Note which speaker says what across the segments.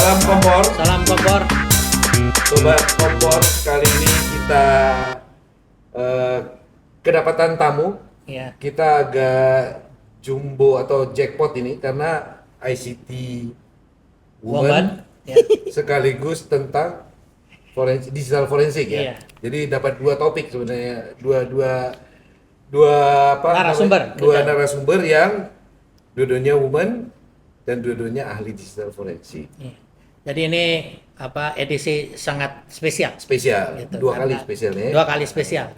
Speaker 1: Salam kompor,
Speaker 2: Salam kompor.
Speaker 1: sobat kompor. Kali ini kita eh, kedapatan tamu.
Speaker 2: Ya.
Speaker 1: Kita agak jumbo atau jackpot ini karena ICT Woman
Speaker 2: Ya.
Speaker 1: sekaligus tentang digital forensik ya.
Speaker 2: Iya.
Speaker 1: Jadi dapat dua topik sebenarnya, dua apa?
Speaker 2: Narasumber.
Speaker 1: namanya? Dua narasumber yang dua-duanya woman dan dua-duanya ahli digital forensik.
Speaker 2: Iya. Jadi ini edisi sangat spesial.
Speaker 1: Spesial,
Speaker 2: Gitu,
Speaker 1: dua kali
Speaker 2: karena
Speaker 1: spesialnya.
Speaker 2: Dua kali spesial.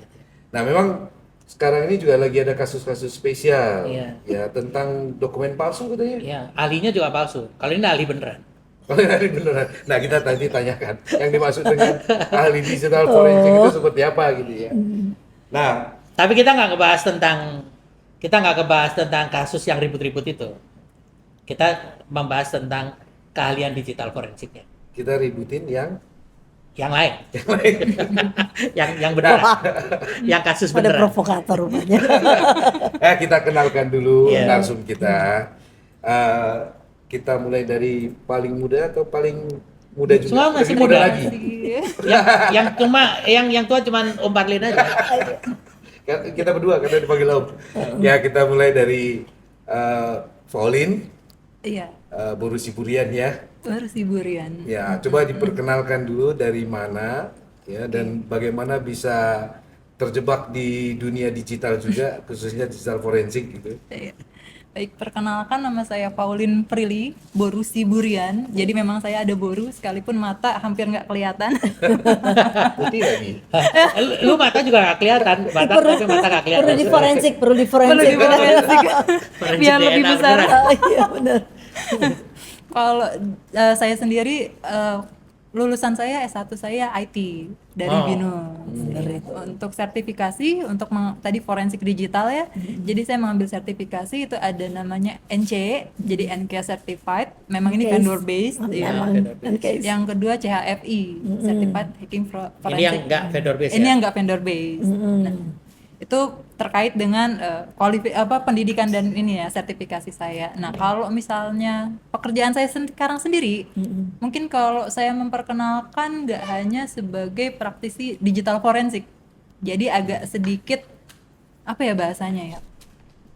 Speaker 1: Nah, memang sekarang ini juga lagi ada kasus-kasus spesial
Speaker 2: Iya.
Speaker 1: ya tentang dokumen palsu katanya.
Speaker 2: Ya, ahlinya juga palsu. Kalau ini ahli beneran.
Speaker 1: Kalau ini beneran. Nah, kita tadi tanyakan yang dimaksud dengan ahli digital forensik itu seperti apa gitu ya. Nah,
Speaker 2: Tapi kita nggak ngebahas tentang kasus yang ribut-ribut itu. Kita membahas tentang keahlian digital forensiknya.
Speaker 1: kita ributin yang
Speaker 2: Yang lain,
Speaker 1: lain.
Speaker 2: yang beneran, yang kasus
Speaker 3: Pada
Speaker 2: beneran.
Speaker 3: provokator rupanya.
Speaker 1: Kita kenalkan dulu
Speaker 2: Iya.
Speaker 1: narsum kita. Kita mulai dari paling muda atau paling muda juga?
Speaker 2: Semua masih
Speaker 1: Lebih
Speaker 2: muda.
Speaker 1: lagi.
Speaker 2: yang tua cuman Om Parlin aja.
Speaker 1: Kita berdua karena dipanggil Om. Ya, kita mulai dari Pauline,
Speaker 4: Iya,
Speaker 1: Borusi Burian ya.
Speaker 4: baru si Burian.
Speaker 1: Ya, coba diperkenalkan dulu dari mana ya dan bagaimana bisa terjebak di dunia digital juga, khususnya digital forensik gitu.
Speaker 4: Iya. Baik, perkenalkan nama saya Pauline Prilly, Borusi Burian. Jadi memang saya ada boru, sekalipun mata hampir nggak kelihatan.
Speaker 1: Putih lagi.
Speaker 2: Lu mata juga nggak kelihatan, tapi mata nggak kelihatan.
Speaker 3: Perlu diforensik.
Speaker 4: Perlu diforensik
Speaker 2: Forensik
Speaker 4: biar lebih
Speaker 2: DNA
Speaker 4: besar.
Speaker 2: beneran.
Speaker 3: Iya benar.
Speaker 4: Kalau saya sendiri lulusan saya S1 saya IT dari
Speaker 2: Oh.
Speaker 4: BINUS. Untuk sertifikasi untuk tadi forensik digital ya. Jadi saya mengambil sertifikasi itu ada namanya NC, jadi NCASE certified. Memang ini
Speaker 3: NCASE.
Speaker 4: vendor based ya.
Speaker 3: Emang kan kayak
Speaker 4: Yang kedua CHFI, Certified Hacking Forensic.
Speaker 2: Ini yang nggak vendor base
Speaker 4: Ini
Speaker 2: ya?
Speaker 4: yang nggak vendor based. Nah, itu terkait dengan pendidikan dan ini ya sertifikasi saya. Nah, kalau misalnya pekerjaan saya sekarang sendiri, mungkin kalau saya memperkenalkan nggak hanya sebagai praktisi digital forensik. Jadi agak sedikit apa ya bahasanya ya?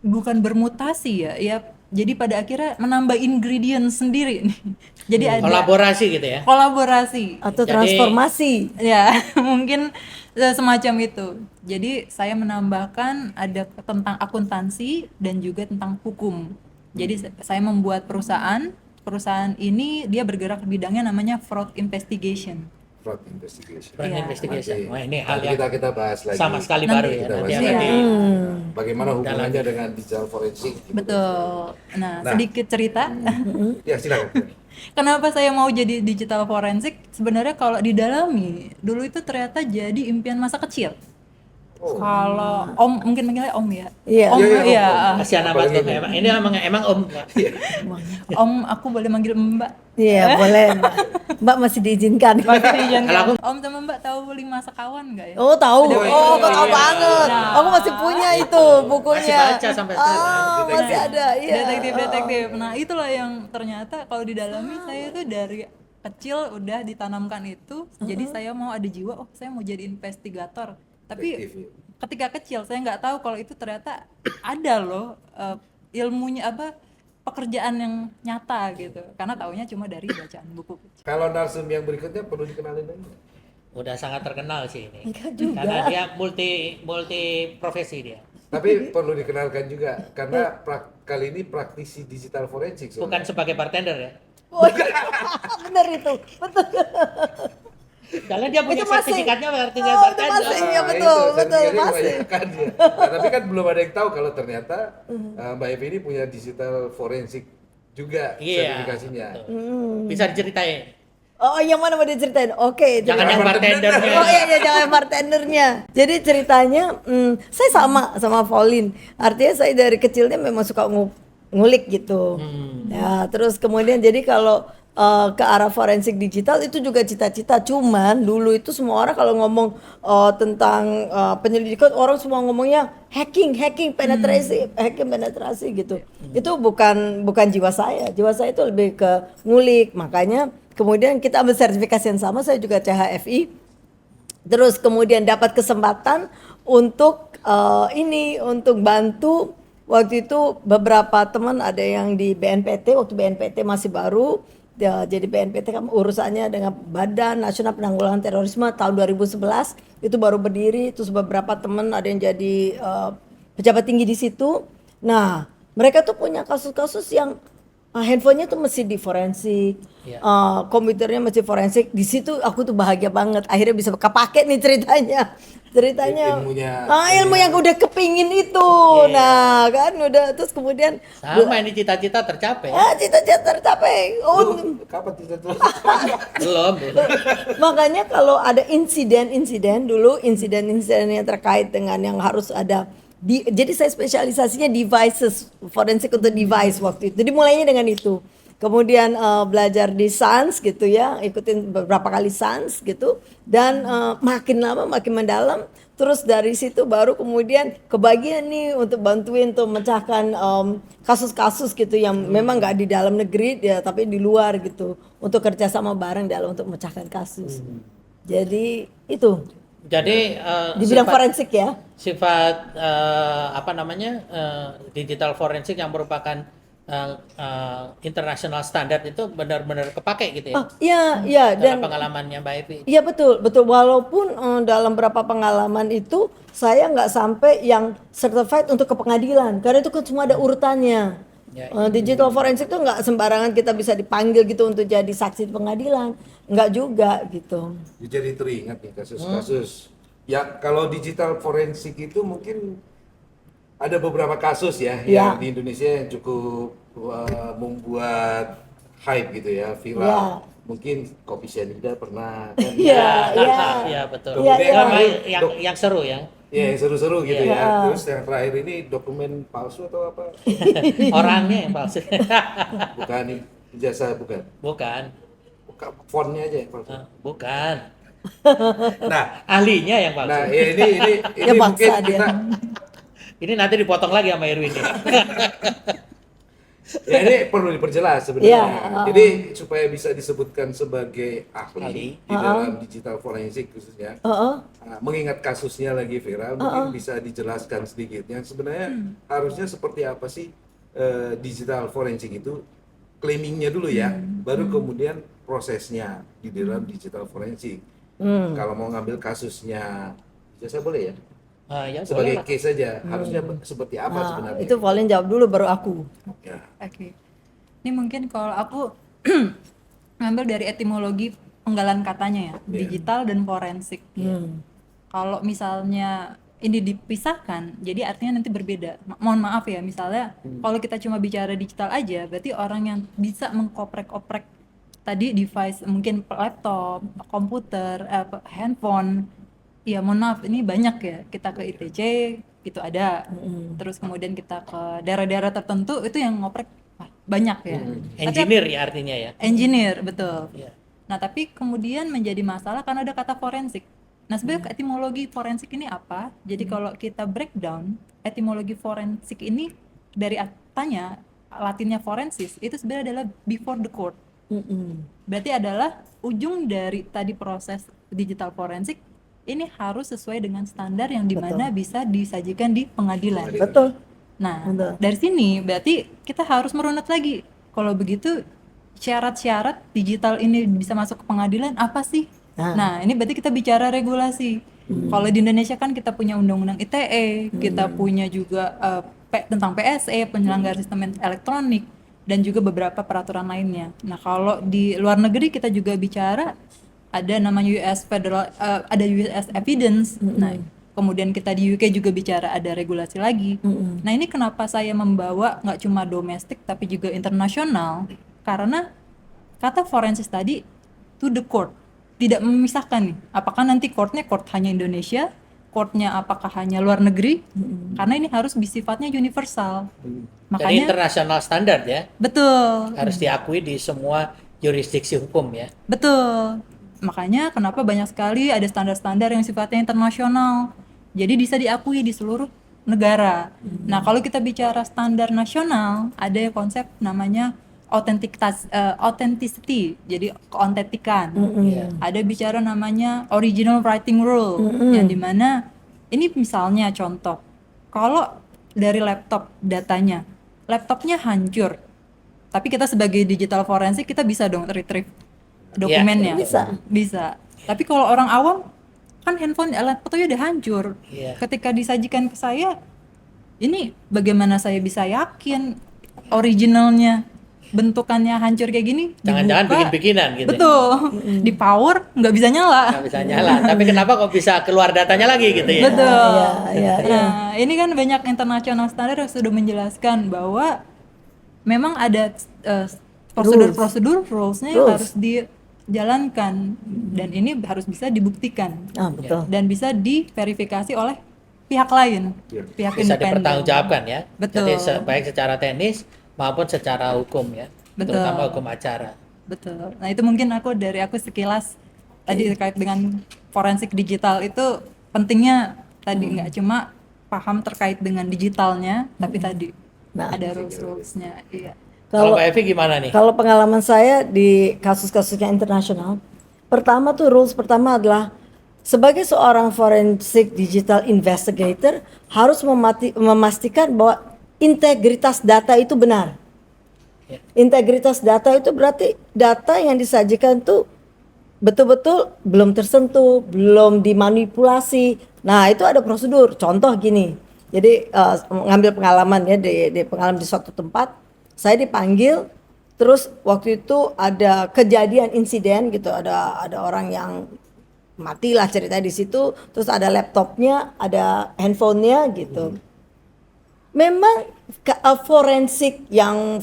Speaker 4: Bukan bermutasi ya. Jadi pada akhirnya menambah ingredient sendiri nih. Jadi ada
Speaker 2: Kolaborasi gitu ya.
Speaker 4: kolaborasi.
Speaker 3: atau
Speaker 2: Jadi-
Speaker 3: transformasi.
Speaker 4: Ya, mungkin semacam itu. Jadi saya menambahkan ada tentang akuntansi dan juga tentang hukum. Jadi saya membuat perusahaan ini dia bergerak di bidangnya namanya fraud investigation.
Speaker 1: Fraud investigation.
Speaker 2: Front
Speaker 4: Iya.
Speaker 2: investigation.
Speaker 1: Nanti-
Speaker 2: Wah, ini hal
Speaker 1: nanti
Speaker 2: yang
Speaker 1: kita bahas lagi.
Speaker 2: sama sekali
Speaker 4: Nanti
Speaker 2: baru ya.
Speaker 1: kita
Speaker 2: Nanti
Speaker 1: bahas
Speaker 2: akan
Speaker 1: lagi.
Speaker 2: di
Speaker 1: Bagaimana hubungannya dengan digital forensik? gitu.
Speaker 4: Betul. Nah,
Speaker 1: Nah.
Speaker 4: sedikit cerita.
Speaker 1: Ya, silakan.
Speaker 4: Kenapa saya mau jadi digital forensik? Sebenarnya kalau didalami, dulu itu ternyata jadi impian masa kecil.
Speaker 1: Oh.
Speaker 4: Kalau Om mungkin manggilnya Om ya.
Speaker 3: Iya.
Speaker 4: Om
Speaker 1: Iya, iya, Om.
Speaker 4: ya.
Speaker 2: kasihan amat
Speaker 1: Apalagi
Speaker 2: Om. Ini emang Om.
Speaker 4: Om aku boleh manggil Mbak.
Speaker 3: Iya boleh Mbak. Mbak masih diizinkan.
Speaker 4: Masih diizinkan.
Speaker 2: Kalau aku-
Speaker 4: Om sama Mbak tahu 5 sekawan nggak ya?
Speaker 3: Oh tahu.
Speaker 4: Udah,
Speaker 3: Oh aku tahu
Speaker 2: iya.
Speaker 3: banget.
Speaker 4: Nah.
Speaker 3: Aku masih punya itu bukunya.
Speaker 2: Masih baca sampai sekarang.
Speaker 3: Ah, masih ada. Iya.
Speaker 4: Detektif. Nah, itulah yang ternyata kalau didalami saya itu dari kecil udah ditanamkan itu. Jadi saya mau ada jiwa, saya mau jadi investigator. Tapi
Speaker 1: Detektif, ya.
Speaker 4: ketika kecil saya nggak tahu kalau itu ternyata ada loh ilmunya pekerjaan yang nyata gitu. Karena taunya cuma dari bacaan buku.
Speaker 1: Kalau narsum yang berikutnya perlu dikenalin lagi.
Speaker 2: Udah sangat terkenal sih ini.
Speaker 3: Enggak juga.
Speaker 2: Karena dia multi profesi dia.
Speaker 1: Tapi perlu dikenalkan juga karena kali ini praktisi digital forensik.
Speaker 2: Bukan sebagai bartender ya.
Speaker 3: Oh, benar itu. Betul.
Speaker 2: Karena dia punya
Speaker 3: Itu masih-
Speaker 2: sertifikatnya bartender
Speaker 3: Oh, itu
Speaker 2: bartender.
Speaker 3: masih. Iya,
Speaker 1: Nah,
Speaker 3: betul,
Speaker 1: itu,
Speaker 3: betul,
Speaker 1: sertifikatnya
Speaker 3: masih.
Speaker 1: kebanyakan dia. Nah, tapi kan belum ada yang tahu kalau ternyata Mbak Evi ini punya digital forensik juga
Speaker 2: Iya.
Speaker 1: sertifikasinya.
Speaker 2: betul. Bisa diceritain.
Speaker 3: Oh yang mana mau diceritain? Oke.
Speaker 2: Jangan yang
Speaker 1: bartender.
Speaker 2: bartendernya.
Speaker 3: Oh iya, jangan bartendernya. Jadi ceritanya, saya sama Pauline. Artinya saya dari kecilnya memang suka ngulik gitu. Ya, terus kemudian jadi kalau ke arah forensik digital itu juga cita-cita. Cuman dulu itu semua orang kalau ngomong tentang penyelidikan orang semua ngomongnya hacking, penetrasi gitu. Itu bukan jiwa saya. Jiwa saya itu lebih ke ngulik. Makanya kemudian kita ambil sertifikasi yang sama, saya juga CHFI. Terus kemudian dapat kesempatan untuk untuk bantu waktu itu beberapa teman ada yang di BNPT, waktu BNPT masih baru. Jadi BNPT kan urusannya dengan Badan Nasional Penanggulangan Terorisme tahun 2011 itu baru berdiri, terus beberapa teman ada yang jadi pejabat tinggi di situ. Nah, mereka tuh punya kasus-kasus yang handphonenya tuh mesti di forensik, komputernya mesti forensik. Di situ aku tuh bahagia banget. Akhirnya bisa kepake nih ceritanya. Ilmu yang udah kepingin itu. Nah, kan udah terus kemudian
Speaker 2: Sama ini cita-cita tercapai.
Speaker 3: cita-cita tercapai.
Speaker 1: Kapan tidak
Speaker 2: Belum.
Speaker 3: Makanya kalau ada insiden-insiden dulu, insiden-insiden yang terkait dengan yang harus ada jadi saya spesialisasinya devices, forensik untuk device waktu itu. Jadi mulainya dengan itu. Kemudian belajar di SANS gitu ya, ikutin beberapa kali SANS gitu. Dan makin lama makin mendalam. Terus dari situ baru kemudian kebagian nih untuk bantuin untuk memecahkan kasus-kasus gitu yang memang nggak di dalam negeri ya, tapi di luar gitu. Untuk kerjasama bareng dalam untuk memecahkan kasus. Jadi itu.
Speaker 2: Jadi
Speaker 3: Di bidang forensik ya.
Speaker 2: sifat digital forensik yang merupakan international standard itu benar-benar kepake gitu ya.
Speaker 3: Iya
Speaker 2: Dalam
Speaker 3: dan
Speaker 2: pengalamannya Mbak Evi.
Speaker 3: iya betul walaupun dalam beberapa pengalaman itu saya nggak sampai yang certified untuk ke pengadilan karena itu kan semua ada urutannya. Digital forensik itu nggak sembarangan kita bisa dipanggil gitu untuk jadi saksi di pengadilan, nggak juga gitu.
Speaker 1: Jadi teringat nih kasus-kasus. Ya kalau digital forensik itu mungkin ada beberapa kasus ya yang di Indonesia yang cukup membuat hype gitu ya, viral. Mungkin kopi cyanida pernah kan.
Speaker 2: Iya betul.
Speaker 1: Kemudian
Speaker 2: yang seru ya.
Speaker 1: Ya yang seru-seru gitu ya. Terus yang terakhir ini dokumen palsu atau apa?
Speaker 2: Orangnya yang palsu.
Speaker 1: Bukan nih, ijazah bukan.
Speaker 2: Bukan.
Speaker 1: Fontnya aja yang palsu.
Speaker 2: Bukan.
Speaker 1: Nah,
Speaker 2: Ahlinya yang palsu.
Speaker 1: nah ya ini
Speaker 3: Ya,
Speaker 1: mungkin
Speaker 3: paksa dia.
Speaker 1: kita
Speaker 2: Ini nanti dipotong lagi sama Irwin ya.
Speaker 1: ya ini perlu diperjelas sebenarnya. Jadi supaya bisa disebutkan sebagai ahli di dalam digital forensik khususnya, mengingat kasusnya lagi viral, mungkin bisa dijelaskan sedikit. Yang sebenarnya harusnya seperti apa sih digital forensik itu? Claimingnya dulu ya, baru kemudian prosesnya di dalam digital forensik. Kalau mau ngambil kasusnya, saya boleh ya?
Speaker 2: Ya,
Speaker 1: Sebagai
Speaker 2: boleh lah.
Speaker 1: case saja, harusnya seperti apa sebenarnya?
Speaker 3: Itu Pauline jawab dulu baru aku.
Speaker 1: Ya.
Speaker 4: Oke. Ini mungkin kalau aku ngambil dari etimologi penggalan katanya ya, digital dan forensik. Kalau misalnya ini dipisahkan, jadi artinya nanti berbeda. Mohon maaf ya, misalnya kalau kita cuma bicara digital aja, berarti orang yang bisa mengkoprek-oprek tadi device, mungkin laptop, komputer, handphone. Ya mohon maaf, ini banyak ya. Kita ke ITC, itu ada. Terus kemudian kita ke daerah-daerah tertentu, itu yang ngoprek banyak ya.
Speaker 2: Engineer ya artinya ya.
Speaker 4: Engineer, betul.
Speaker 2: Iya.
Speaker 4: Nah, tapi kemudian menjadi masalah karena ada kata forensik. Nah, sebenarnya etimologi forensik ini apa? Jadi kalau kita breakdown, etimologi forensik ini dari katanya Latinnya forensis, itu sebenarnya adalah before the court. Berarti adalah ujung dari tadi proses digital forensik ini harus sesuai dengan standar yang dimana bisa disajikan di pengadilan.
Speaker 3: Betul.
Speaker 4: Nah, dari sini berarti kita harus merunut lagi. Kalau begitu syarat-syarat digital ini bisa masuk ke pengadilan apa sih? Nah, ini berarti kita bicara regulasi. Kalau di Indonesia kan kita punya undang-undang ITE, kita punya juga tentang PSE, penyelenggara sistem elektronik, dan juga beberapa peraturan lainnya. Nah, kalau di luar negeri kita juga bicara ada namanya US Federal, ada US Evidence. Nah, kemudian kita di UK juga bicara ada regulasi lagi. Nah, ini kenapa saya membawa nggak cuma domestik tapi juga internasional? Karena kata forensis tadi to the court, tidak memisahkan nih. Apakah nanti courtnya court hanya Indonesia, courtnya apakah hanya luar negeri? Karena ini harus sifatnya universal.
Speaker 2: Jadi
Speaker 4: Makanya
Speaker 2: international standard ya.
Speaker 4: betul.
Speaker 2: Harus diakui di semua jurisdiksi hukum ya.
Speaker 4: Betul. Makanya kenapa banyak sekali ada standar-standar yang sifatnya internasional. Jadi bisa diakui di seluruh negara. Nah, kalau kita bicara standar nasional, ada konsep namanya authenticity, jadi keautentikan. Ada bicara namanya original writing rule, yang dimana ini misalnya contoh, kalau dari laptopnya hancur, tapi kita sebagai digital forensik kita bisa dong retrieve dokumennya. Bisa. Tapi kalau orang awam kan laptopnya udah hancur. Ketika disajikan ke saya, ini bagaimana saya bisa yakin originalnya, bentukannya hancur kayak gini?
Speaker 2: Jangan-jangan bikin-bikinan gitu.
Speaker 4: Betul. Di power nggak bisa nyala.
Speaker 2: Nggak bisa nyala. Tapi kenapa kok bisa keluar datanya lagi gitu ya?
Speaker 4: Betul.
Speaker 3: Iya.
Speaker 4: Nah, ini kan banyak internasional standar yang sudah menjelaskan bahwa memang ada prosedur rulesnya yang harus dijalankan, dan ini harus bisa dibuktikan.
Speaker 3: Betul.
Speaker 4: Dan bisa diverifikasi oleh pihak lain, pihak
Speaker 2: Bisa
Speaker 4: independen.
Speaker 2: dipertanggungjawabkan ya.
Speaker 4: Betul.
Speaker 2: Jadi baik secara teknis maupun secara hukum ya.
Speaker 4: Betul.
Speaker 2: Terutama hukum acara.
Speaker 4: Betul. Nah, itu mungkin aku sekilas tadi terkait dengan forensik digital itu pentingnya tadi nggak cuma paham terkait dengan digitalnya, tapi tadi ada rules-rulesnya. Iya.
Speaker 2: Kalau Mbak Evi gimana nih?
Speaker 3: Kalau pengalaman saya di kasus-kasusnya internasional, pertama tuh rules pertama adalah sebagai seorang forensic digital investigator harus memastikan bahwa integritas data itu benar. Integritas data itu berarti data yang disajikan tuh betul-betul belum tersentuh, belum dimanipulasi. Nah, itu ada prosedur. Contoh gini. Jadi ngambil pengalaman ya di pengalaman di suatu tempat, saya dipanggil, terus waktu itu ada kejadian insiden gitu, ada orang yang mati lah cerita di situ, terus ada laptopnya, ada handphonenya gitu. Memang forensik yang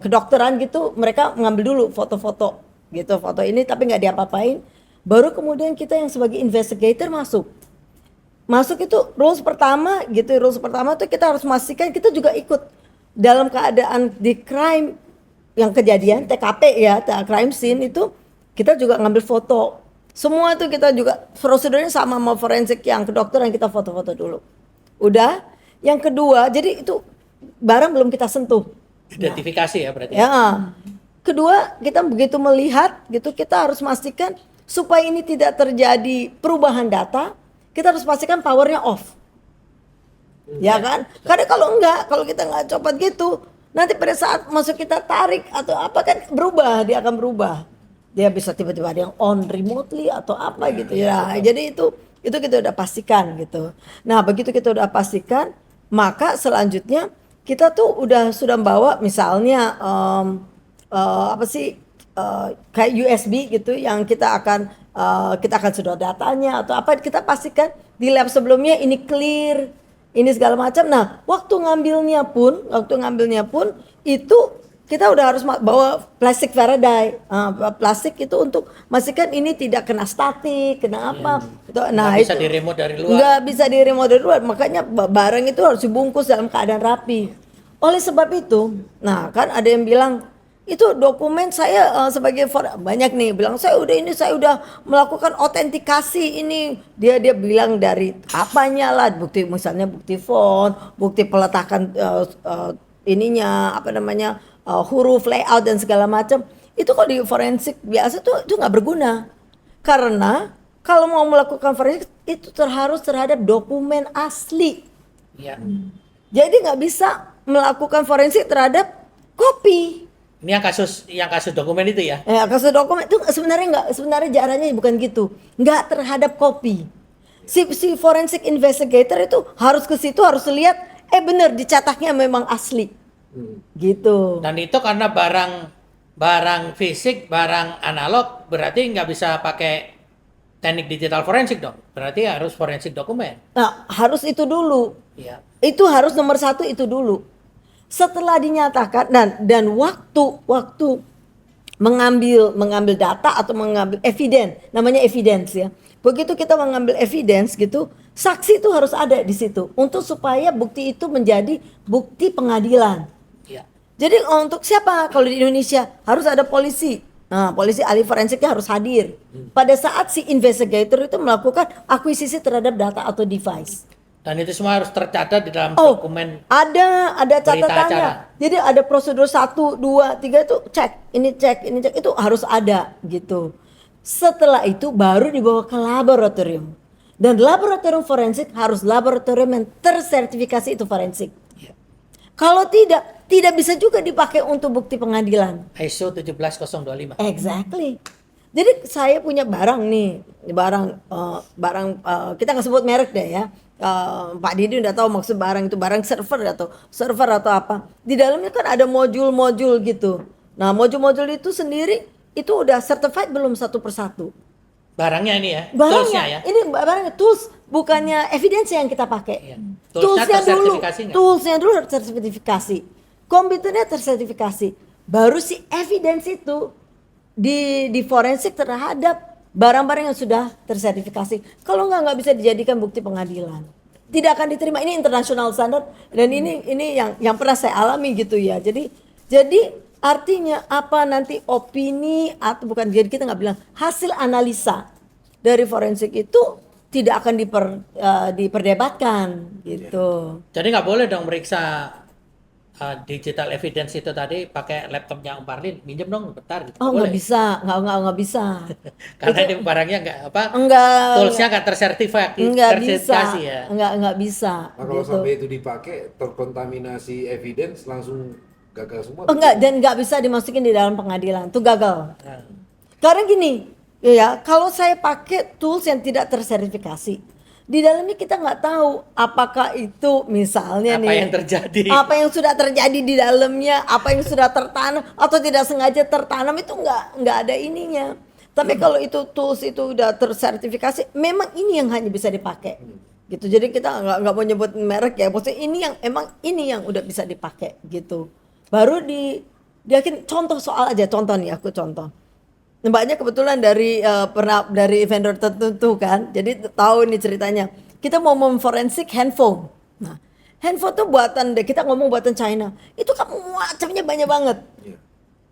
Speaker 3: kedokteran gitu, mereka mengambil dulu foto-foto gitu, foto ini tapi nggak diapa-apain. Baru kemudian kita yang sebagai investigator masuk itu rules pertama gitu. Rules pertama tuh kita harus memastikan kita juga ikut dalam keadaan di crime yang kejadian TKP ya, crime scene itu kita juga ngambil foto. Semua itu kita juga prosedurnya sama forensik yang kedokteran, kita foto-foto dulu. Udah. Yang kedua, jadi itu barang belum kita sentuh.
Speaker 2: Identifikasi ya berarti.
Speaker 3: Ya. Kedua, kita begitu melihat gitu, kita harus pastikan supaya ini tidak terjadi perubahan data, kita harus pastikan powernya off. Ya kan? Karena kalau kita nggak copot gitu, nanti pada saat masuk kita tarik atau apa kan dia akan berubah. Dia bisa tiba-tiba ada yang on remotely atau apa gitu ya. Jadi itu kita udah pastikan gitu. Nah, begitu kita udah pastikan, maka selanjutnya kita tuh sudah membawa misalnya kayak USB gitu yang kita akan sedot datanya atau apa, kita pastikan di lab sebelumnya ini clear, ini segala macam. Nah, waktu ngambilnya pun itu kita udah harus bawa plastik Faraday. Plastik itu untuk memastikan ini tidak kena statik, kena apa. Nah,
Speaker 2: nggak bisa di-remote dari luar.
Speaker 3: Nggak bisa di-remote dari luar, makanya barang itu harus dibungkus dalam keadaan rapi. Oleh sebab itu, nah kan ada yang bilang, itu dokumen saya sebagai banyak nih bilang saya udah melakukan autentikasi ini. Dia bilang dari apanya lah, misalnya bukti font, bukti peletakan huruf, layout dan segala macam. Itu kalau di forensik biasa tuh itu nggak berguna. Karena kalau mau melakukan forensik itu harus terhadap dokumen asli.
Speaker 2: Iya.
Speaker 3: Jadi nggak bisa melakukan forensik terhadap kopi.
Speaker 2: Ini yang kasus dokumen itu ya?
Speaker 3: Kasus dokumen itu sebenarnya caranya bukan gitu. Nggak terhadap kopi. Si forensic investigator itu harus ke situ, harus lihat benar dicetaknya memang asli. Gitu.
Speaker 2: Dan itu karena barang fisik, barang analog, berarti nggak bisa pakai teknik digital forensik dong. Berarti harus forensik dokumen.
Speaker 3: Nah, harus itu dulu.
Speaker 2: Iya.
Speaker 3: Itu harus nomor 1 itu dulu. Setelah dinyatakan dan waktu mengambil data atau mengambil namanya evidence ya. Begitu kita mengambil evidence gitu, saksi itu harus ada di situ untuk supaya bukti itu menjadi bukti pengadilan.
Speaker 2: Iya.
Speaker 3: Jadi untuk siapa? Kalau di Indonesia harus ada polisi. Nah, polisi ahli forensiknya harus hadir pada saat si investigator itu melakukan akuisisi terhadap data atau device.
Speaker 2: Dan itu semua harus tercatat di dalam
Speaker 3: Oh,
Speaker 2: dokumen
Speaker 3: ada
Speaker 2: berita
Speaker 3: catatannya.
Speaker 2: acara.
Speaker 3: Jadi ada prosedur 1, 2, 3 itu cek, itu harus ada gitu. Setelah itu baru dibawa ke laboratorium. Dan laboratorium forensik harus laboratorium yang tersertifikasi itu forensik. Kalau tidak bisa juga dipakai untuk bukti pengadilan.
Speaker 2: ISO 17025.
Speaker 3: Exactly. Jadi saya punya barang nih, barang kita nggak sebut merek deh ya. Pak Didi udah tahu maksud barang itu barang server atau apa. Di dalamnya kan ada modul-modul gitu. Nah modul-modul itu sendiri itu udah certified belum satu persatu.
Speaker 2: Barangnya ini ya,
Speaker 3: Barangnya
Speaker 2: toolsnya ya.
Speaker 3: ini barangnya tools bukannya evidence yang kita pakai.
Speaker 2: Iya. Toolsnya
Speaker 3: Toolsnya
Speaker 2: tersertifikasi nggak?
Speaker 3: toolsnya dulu tersertifikasi, komputernya tersertifikasi, baru si evidence itu di forensik terhadap barang-barang yang sudah tersertifikasi. Kalau nggak bisa dijadikan bukti pengadilan, tidak akan diterima. Ini international standard dan ini yang pernah saya alami gitu ya. Jadi artinya apa nanti opini atau bukan, jadi kita nggak bilang hasil analisa dari forensik itu tidak akan diperdebatkan gitu.
Speaker 2: Jadi nggak boleh dong meriksa digital evidence itu tadi pakai laptopnya Om Parlin, minjem dong bentar gitu.
Speaker 3: Oh nggak bisa, nggak bisa.
Speaker 2: Karena ini barangnya toolsnya nggak tersertifikasi
Speaker 3: Nggak bisa,
Speaker 2: ya.
Speaker 3: nggak bisa.
Speaker 1: Nah, kalau
Speaker 3: gitu.
Speaker 1: sampai itu dipakai terkontaminasi evidence langsung gagal semua.
Speaker 3: Oh enggak, dan nggak bisa dimasukin di dalam pengadilan, itu gagal.
Speaker 2: Nah,
Speaker 3: Karena gini, ya kalau saya pakai tools yang tidak tersertifikasi, di dalamnya kita nggak tahu apakah itu misalnya
Speaker 2: apa
Speaker 3: nih
Speaker 2: yang terjadi?
Speaker 3: apa yang sudah terjadi di dalamnya, apa yang sudah tertanam atau tidak sengaja tertanam itu nggak ada ininya. Tapi kalau itu tools itu udah tersertifikasi, memang ini yang hanya bisa dipakai. Gitu. Jadi kita nggak mau nyebut merek ya, maksudnya ini yang udah bisa dipakai gitu. Baru diakin contoh nih aku contoh. Mbaknya kebetulan dari pernah dari vendor tertentu kan, jadi tahu nih ceritanya. Kita mau memforensik handphone. Nah, handphone tuh kita ngomong buatan China, itu kan macamnya banyak banget.
Speaker 1: Iya.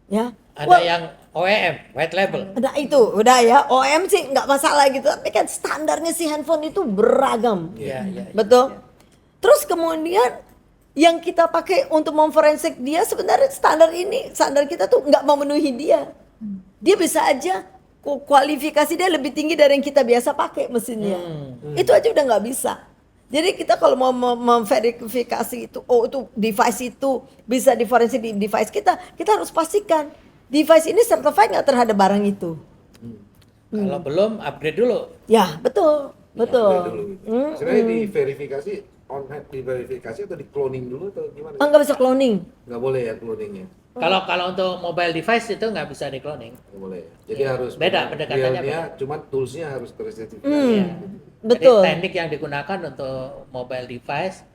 Speaker 3: Ya.
Speaker 2: Ada yang OEM, white label.
Speaker 3: Nah itu udah ya, OEM sih nggak masalah gitu, tapi kan standarnya si handphone itu beragam.
Speaker 2: Iya, iya.
Speaker 3: Betul. Terus kemudian yang kita pakai untuk memforensik dia sebenarnya standar kita tuh nggak memenuhi dia. Dia bisa aja kualifikasi dia lebih tinggi dari yang kita biasa pakai mesinnya. Itu aja udah nggak bisa. Jadi kita kalau mau memverifikasi itu, itu device itu bisa diforensik di device kita harus pastikan device ini certified nggak terhadap barang itu.
Speaker 2: Kalau belum upgrade dulu.
Speaker 3: Ya betul.
Speaker 1: Dulu, gitu. Sebenarnya diverifikasi diverifikasi atau di cloning dulu atau gimana?
Speaker 3: Nggak bisa cloning.
Speaker 1: Nggak boleh ya cloningnya.
Speaker 2: Kalau untuk mobile device itu nggak bisa di cloning.
Speaker 1: Nggak boleh. Jadi harus
Speaker 2: Beda, pendekatannya
Speaker 1: realnya, cuman toolsnya harus tersertifikasi.
Speaker 3: Betul.
Speaker 2: Jadi teknik yang digunakan untuk mobile device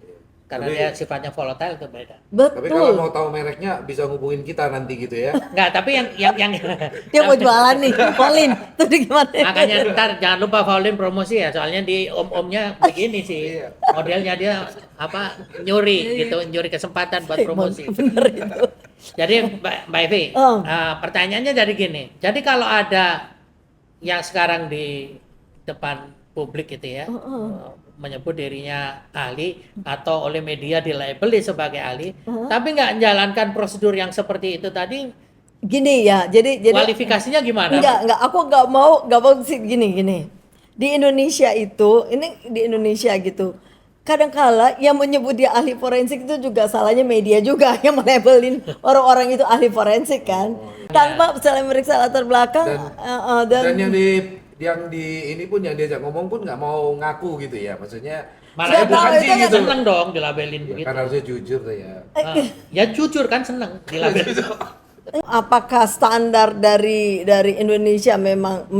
Speaker 2: karena
Speaker 1: Tapi-
Speaker 2: dia sifatnya volatile itu beda.
Speaker 1: Tapi kalau
Speaker 3: Betul.
Speaker 1: mau tahu mereknya bisa hubungin kita nanti gitu ya.
Speaker 2: Enggak, tapi yang
Speaker 3: Dia mau jualan nih, Colin. Tuh dia gimana?
Speaker 2: makanya ntar jangan lupa Faulin promosi ya, soalnya di om-omnya begini sih modelnya dia nyuri kesempatan buat promosi.
Speaker 3: Bener itu.
Speaker 2: Jadi Mbak Evi, pertanyaannya jadi gini, jadi kalau ada yang sekarang di depan publik gitu ya, menyebut dirinya ahli atau oleh media dilabeli sebagai ahli, tapi nggak menjalankan prosedur yang seperti itu tadi,
Speaker 3: Gini ya, jadi
Speaker 2: kualifikasinya gimana?
Speaker 3: enggak, aku enggak mau sih gini. Di Indonesia gitu. Kadangkala yang menyebut dia ahli forensik itu juga salahnya media juga yang melabelin orang-orang itu ahli forensik kan. Tanpa misalnya meriksa latar belakang
Speaker 1: Dan yang di ini pun yang diajak ngomong pun nggak mau ngaku gitu ya. Maksudnya
Speaker 2: Malah
Speaker 3: Nggak tahu,
Speaker 2: bukan
Speaker 3: itu
Speaker 2: sih
Speaker 3: kan-
Speaker 2: gitu. Seneng dong dilabelin
Speaker 1: ya,
Speaker 2: begitu.
Speaker 1: kan harusnya jujur tuh ya.
Speaker 2: Ya jujur kan seneng dilabelin.
Speaker 3: apakah standar dari Indonesia memang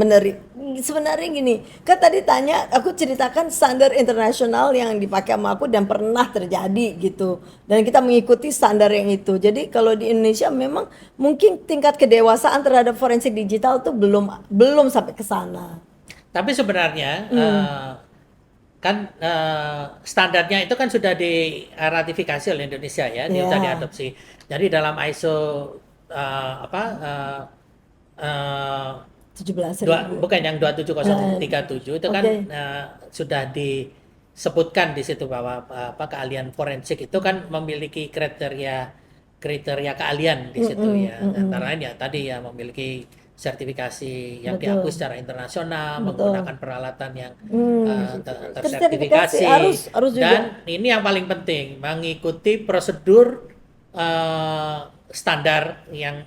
Speaker 3: sebenarnya gini, kan tadi tanya, aku ceritakan standar internasional yang dipakai sama aku dan pernah terjadi gitu, dan kita mengikuti standar yang itu. Jadi kalau di Indonesia memang mungkin tingkat kedewasaan terhadap forensik digital tuh belum sampai ke sana.
Speaker 2: Tapi sebenarnya kan standarnya itu kan sudah diratifikasi oleh Indonesia ya, dia sudah
Speaker 3: Yeah.
Speaker 2: diadopsi. Jadi dalam ISO
Speaker 3: 17.000.
Speaker 2: bukan yang 27037 itu kan
Speaker 3: Oke.
Speaker 2: sudah sebutkan di situ bahwa keahlian forensik itu kan memiliki kriteria keahlian di situ ya. Antara lain ya tadi ya memiliki sertifikasi yang diakui secara internasional, menggunakan peralatan yang tersertifikasi,
Speaker 3: harus juga.
Speaker 2: dan ini yang paling penting mengikuti prosedur standar yang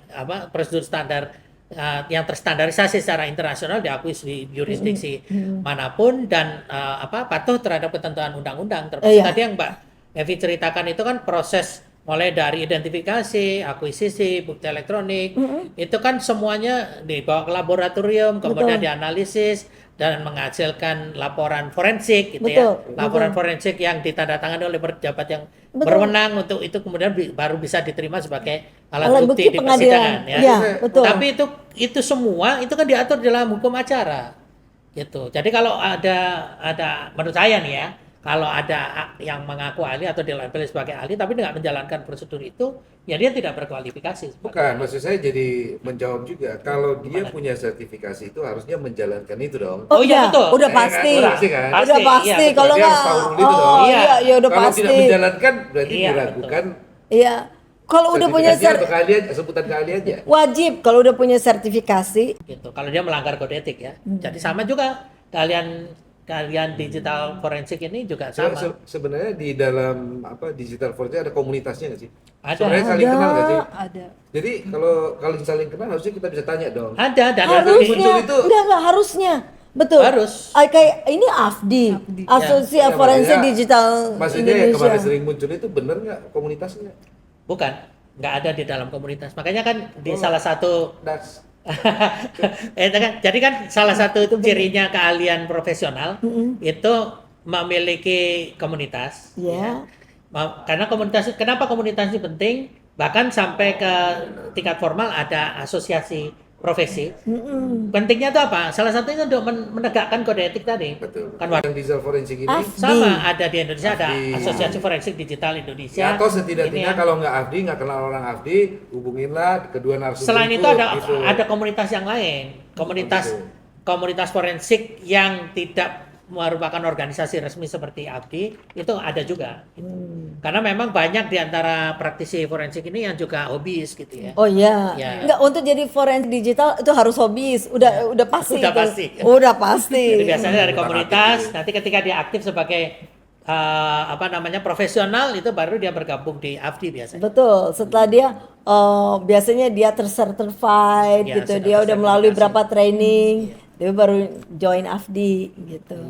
Speaker 2: terstandarisasi secara internasional, diakui di jurisdiksi manapun, dan patuh terhadap ketentuan undang-undang. Termasuk tadi yang Mbak Evi ceritakan itu kan proses mulai dari identifikasi, akuisisi, bukti elektronik, itu kan semuanya dibawa ke laboratorium, kemudian dianalisis dan menghasilkan laporan forensik gitu ya. Laporan forensik yang ditandatangani oleh pejabat yang berwenang untuk itu, kemudian baru bisa diterima sebagai alat bukti di persidangan ya. Tapi itu semua itu kan diatur dalam hukum acara gitu. Jadi kalau ada menurut saya nih ya, kalau ada yang mengaku ahli atau dilabeli sebagai ahli tapi tidak menjalankan prosedur itu, ya dia tidak berkualifikasi.
Speaker 1: Bukan, maksud saya jadi menjawab juga. Kalau dia punya sertifikasi itu harusnya menjalankan itu dong.
Speaker 3: Oh iya, betul. Udah pasti.
Speaker 1: Kan?
Speaker 3: Udah pasti.
Speaker 1: Iya,
Speaker 3: Kalau nggak,
Speaker 1: iya,
Speaker 3: udah
Speaker 1: kalau
Speaker 3: pasti.
Speaker 1: Kalau tidak menjalankan berarti diragukan.
Speaker 3: Iya. Kalau udah punya
Speaker 1: sebutan keahliannya.
Speaker 3: Wajib kalau udah punya sertifikasi.
Speaker 2: Gitu. Kalau dia melanggar kode etik ya. Jadi sama juga kalian digital forensik ini juga sama.
Speaker 1: Sebenarnya di dalam digital forensik ada komunitasnya nggak sih?
Speaker 2: Ada.
Speaker 1: Sebenarnya saling kenal nggak sih?
Speaker 4: Ada.
Speaker 1: Jadi kalau saling kenal harusnya kita bisa tanya dong.
Speaker 2: Ada, dan
Speaker 3: harusnya. Enggak harusnya. Betul.
Speaker 2: Harus.
Speaker 3: Kayak ini AFDI. Asosiasi Forensik Digital
Speaker 1: Maksudnya
Speaker 3: Indonesia.
Speaker 1: yang kemarin sering muncul itu benar nggak komunitasnya?
Speaker 2: Bukan, nggak ada di dalam komunitas. Makanya kan di salah satu jadi kan salah satu itu cirinya keahlian profesional itu memiliki komunitas. Ya. Karena kenapa komunitas ini penting? Bahkan sampai ke tingkat formal ada asosiasi profesi. Pentingnya itu apa? Salah satunya untuk menegakkan kode etik tadi.
Speaker 1: Betul.
Speaker 2: Kan
Speaker 1: yang digital forensik ini
Speaker 2: sama ada di Indonesia, ada Asosiasi Forensik Digital Indonesia.
Speaker 1: Ya, atau setidaknya kalau nggak AFDI, nggak kenal orang AFDI, hubunginlah kedua narasumber.
Speaker 2: Selain itu ada komunitas yang lain, komunitas forensik yang tidak merupakan organisasi resmi seperti AFDI, itu ada juga. Karena memang banyak di antara praktisi forensik ini yang juga hobis gitu ya.
Speaker 3: Oh iya. Enggak, untuk jadi forensik digital itu harus hobis. Udah pasti. Udah pasti.
Speaker 2: Jadi biasanya dari komunitas, nanti ketika dia aktif sebagai profesional itu baru dia bergabung di AFDI biasanya.
Speaker 3: Betul. Setelah dia biasanya dia tercertified gitu. Dia udah melalui berapa training. Dia baru join AFDI gitu.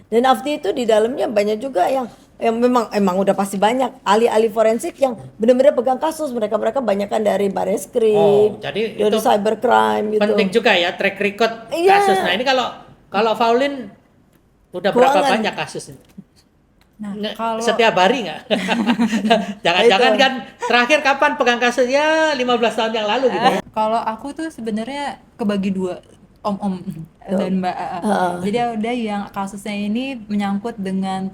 Speaker 3: Dan AFDI itu di dalamnya banyak juga yang memang udah pasti banyak ahli-ahli forensik yang benar-benar pegang kasus. Mereka banyakkan dari Bareskrim,
Speaker 2: jadi
Speaker 3: dari
Speaker 2: itu
Speaker 3: cybercrime gitu.
Speaker 2: Penting juga ya track record kasus. Nah ini kalau Faulin udah berapa banyak kasus ini?
Speaker 4: Nah, kalau
Speaker 2: setiap hari nggak? Jangan-jangan kan terakhir kapan pegang kasus ya 15 tahun yang lalu gitu.
Speaker 4: Kalau aku tuh sebenarnya kebagi dua, Om dan Mbak AA. Jadi ada yang kasusnya ini menyangkut dengan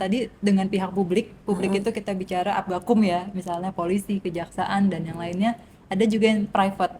Speaker 4: pihak publik itu kita bicara Abgakum ya, misalnya polisi, kejaksaan dan yang lainnya. Ada juga yang private.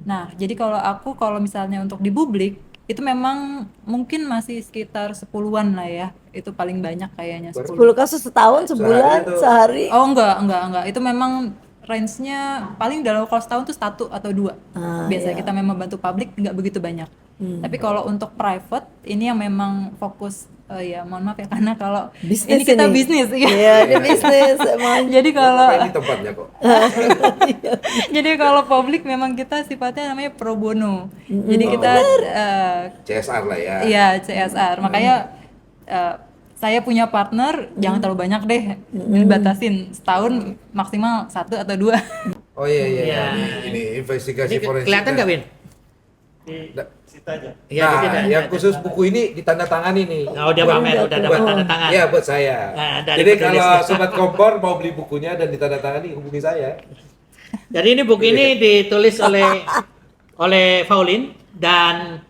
Speaker 4: Nah, jadi kalau misalnya untuk di publik itu memang mungkin masih sekitar 10-an lah ya. Itu paling banyak kayaknya 10
Speaker 3: kasus setahun, sebulan, sehari.
Speaker 4: Oh enggak. Itu memang range-nya paling dalam kalau setahun tuh 1 atau 2. Biasanya kita memang bantu publik nggak begitu banyak. Tapi kalau untuk private ini yang memang fokus ya mohon maaf ya karena kalau ini kita bisnis ya.
Speaker 3: Iya, ini bisnis emang.
Speaker 4: Jadi kalau
Speaker 1: ini tempatnya kok.
Speaker 4: Jadi kalau publik memang kita sifatnya namanya pro bono. Jadi kita
Speaker 1: CSR lah ya.
Speaker 4: Iya, CSR. Makanya saya punya partner jangan terlalu banyak deh. Batasin setahun maksimal 1 atau 2.
Speaker 1: Oh iya. Ini investigasi forensik.
Speaker 2: Kelihatan nggak, Win?
Speaker 5: Situ aja.
Speaker 1: Nah, yang khusus buku ini ditandatangani nih.
Speaker 2: Oh, dia pamer udah dapat tanda tangan.
Speaker 1: Iya, buat saya. Jadi kalau sobat kompor mau beli bukunya dan ditandatangani hubungi saya.
Speaker 2: Jadi ini buku ini ditulis oleh Faulin dan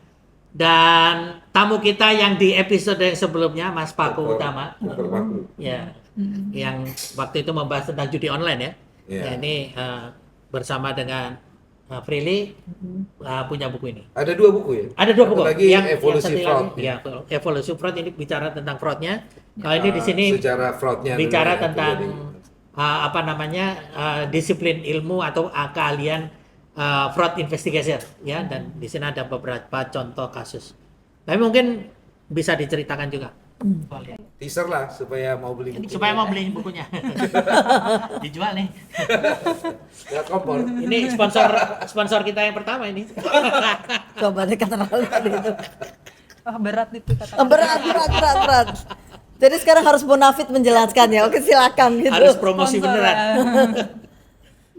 Speaker 2: tamu kita yang di episode yang sebelumnya Mas Paku Utama. Ya. Yang waktu itu membahas tentang judi online ya. Ya ini bersama dengan Freely punya buku ini.
Speaker 1: Ada 2 buku ya?
Speaker 2: Ada 2 buku.
Speaker 1: Satu lagi Evolusi
Speaker 2: satu
Speaker 1: Fraud.
Speaker 2: lagi, ya, Evolusi Fraud ini bicara tentang fraudnya. Kalau ini di sini
Speaker 1: secara fraudnya
Speaker 2: bicara
Speaker 1: dulu ya,
Speaker 2: tentang
Speaker 1: jadi.
Speaker 2: disiplin ilmu atau keahlian fraud investigation ya, dan di sini ada beberapa contoh kasus. Tapi mungkin bisa diceritakan juga.
Speaker 1: Teaser lah supaya mau beli buku.
Speaker 2: Supaya mau beli bukunya. Dijual nih.
Speaker 1: Ya kompor.
Speaker 2: Ini sponsor kita yang pertama ini.
Speaker 3: Coba deh keterlaluan itu.
Speaker 4: Berat itu kata.
Speaker 3: Berat. Jadi sekarang harus Bonafit menjelaskan ya. Oke, silakan gitu.
Speaker 2: Harus promosi
Speaker 4: Sponsor.
Speaker 2: beneran.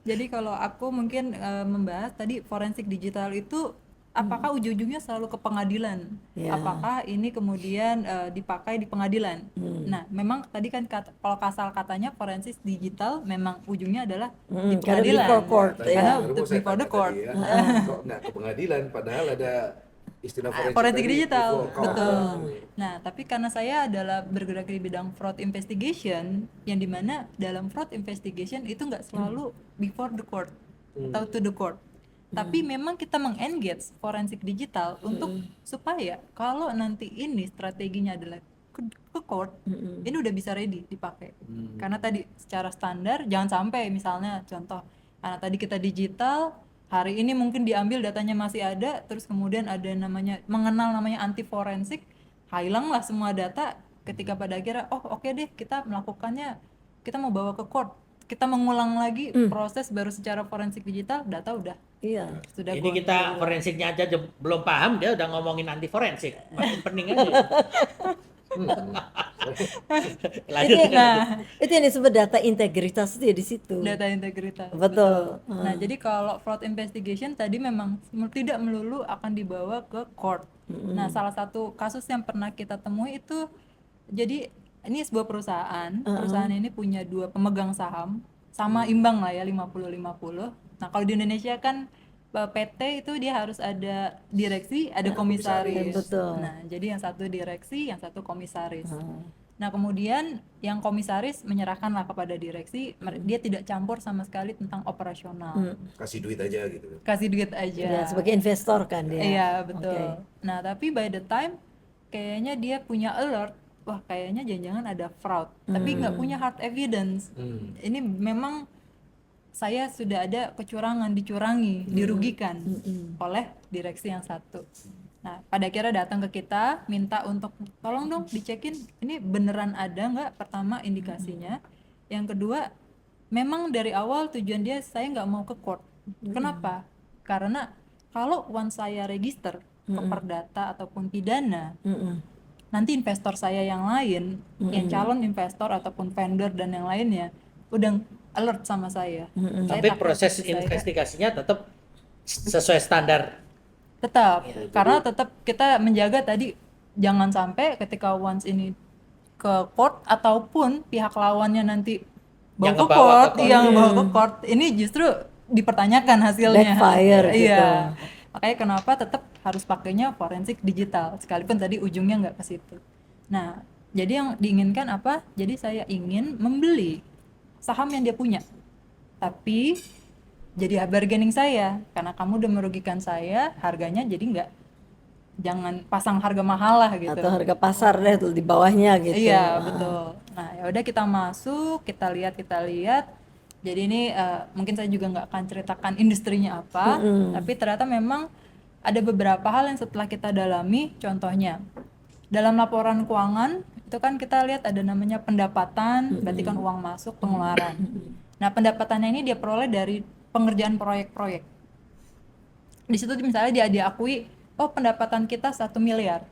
Speaker 4: Jadi kalau aku mungkin membahas tadi forensik digital itu apakah ujung-ujungnya selalu ke pengadilan?
Speaker 3: Ya.
Speaker 4: Apakah ini kemudian dipakai di pengadilan? Nah, memang tadi kan kalau kasal katanya forensik digital memang ujungnya adalah di
Speaker 3: karena
Speaker 4: pengadilan.
Speaker 3: before court,
Speaker 1: Tadi
Speaker 3: ya.
Speaker 4: Karena
Speaker 1: baru saya
Speaker 4: before the
Speaker 1: tanya
Speaker 4: court.
Speaker 1: tadi ya. Kok nggak ke pengadilan padahal ada istilah
Speaker 4: Forensik
Speaker 1: tadi,
Speaker 4: digital,
Speaker 1: before court.
Speaker 4: betul. Nah, tapi karena saya adalah bergerak di bidang fraud investigation, yang dimana dalam fraud investigation itu nggak selalu before the court atau to the court, tapi memang kita meng-engage forensik digital untuk supaya kalau nanti ini strateginya adalah ke court, ini udah bisa ready dipakai. Karena tadi secara standar jangan sampai misalnya contoh, karena tadi kita digital, hari ini mungkin diambil datanya masih ada, terus kemudian ada mengenal namanya anti forensik, hilanglah semua data ketika pada akhirnya oke deh kita melakukannya, kita mau bawa ke court, kita mengulang lagi proses baru secara forensik digital, data udah
Speaker 3: Iya.
Speaker 4: sudah
Speaker 2: Ini kita forensiknya aja belum paham, dia udah ngomongin anti forensik. Makin pening aja. Lanjut.
Speaker 3: Itu yang disebut data integritas itu ya di situ.
Speaker 4: data integritas.
Speaker 3: Betul.
Speaker 4: Nah, jadi kalau fraud investigation tadi memang tidak melulu akan dibawa ke court. Nah, salah satu kasus yang pernah kita temui itu, jadi ini sebuah perusahaan. Perusahaan ini punya 2 pemegang saham, sama imbang lah ya, 50-50. Nah, kalau di Indonesia kan PT itu dia harus ada direksi, ada komisaris.
Speaker 3: Betul.
Speaker 4: Nah, jadi yang satu direksi, yang satu komisaris. Nah, kemudian yang komisaris menyerahkanlah kepada direksi, dia tidak campur sama sekali tentang operasional.
Speaker 1: Kasih duit aja gitu.
Speaker 4: Kasih duit aja.
Speaker 3: Ya, sebagai investor kan dia.
Speaker 4: Iya, betul.
Speaker 3: Oke.
Speaker 4: Nah, tapi by the time kayaknya dia punya alert, wah kayaknya jangan-jangan ada fraud, tapi nggak punya hard evidence. Ini memang saya sudah ada kecurangan, dicurangi, dirugikan oleh direksi yang satu. Nah, pada akhirnya datang ke kita, minta untuk tolong dong dicekin, ini beneran ada nggak? Pertama indikasinya, yang kedua memang dari awal tujuan dia saya nggak mau ke court. Kenapa? Karena kalau once saya register ke perdata ataupun pidana, nanti investor saya yang lain, yang calon investor ataupun vendor dan yang lainnya udah alert sama saya. Saya
Speaker 2: Tapi
Speaker 4: takut
Speaker 2: proses
Speaker 4: saya-
Speaker 2: investigasinya tetap sesuai standar.
Speaker 4: tetap, karena tetap kita menjaga tadi jangan sampai ketika once ini ke court ataupun pihak lawannya nanti bawa
Speaker 2: Yang
Speaker 4: ke
Speaker 2: ngebawa
Speaker 4: court,
Speaker 2: ke court.
Speaker 4: yang bawa ke court, ini justru dipertanyakan hasilnya.
Speaker 3: Backfire gitu.
Speaker 4: Iya. Makanya kenapa tetap harus pakainya forensik digital, sekalipun tadi ujungnya nggak ke situ. Nah, jadi yang diinginkan apa? Jadi saya ingin membeli saham yang dia punya, tapi jadi bargaining saya, karena kamu udah merugikan saya, harganya jadi nggak, jangan pasang harga mahal lah gitu.
Speaker 3: Atau harga pasar deh tuh di bawahnya gitu.
Speaker 4: Iya, betul. Nah, ya udah kita masuk, kita lihat. Jadi ini mungkin saya juga nggak akan ceritakan industrinya apa, tapi ternyata memang ada beberapa hal yang setelah kita dalami. Contohnya dalam laporan keuangan itu kan kita lihat ada namanya pendapatan, berarti kan uang masuk, pengeluaran. Nah, pendapatannya ini dia peroleh dari pengerjaan proyek-proyek. Di situ misalnya dia diakui, oh pendapatan kita 1 miliar.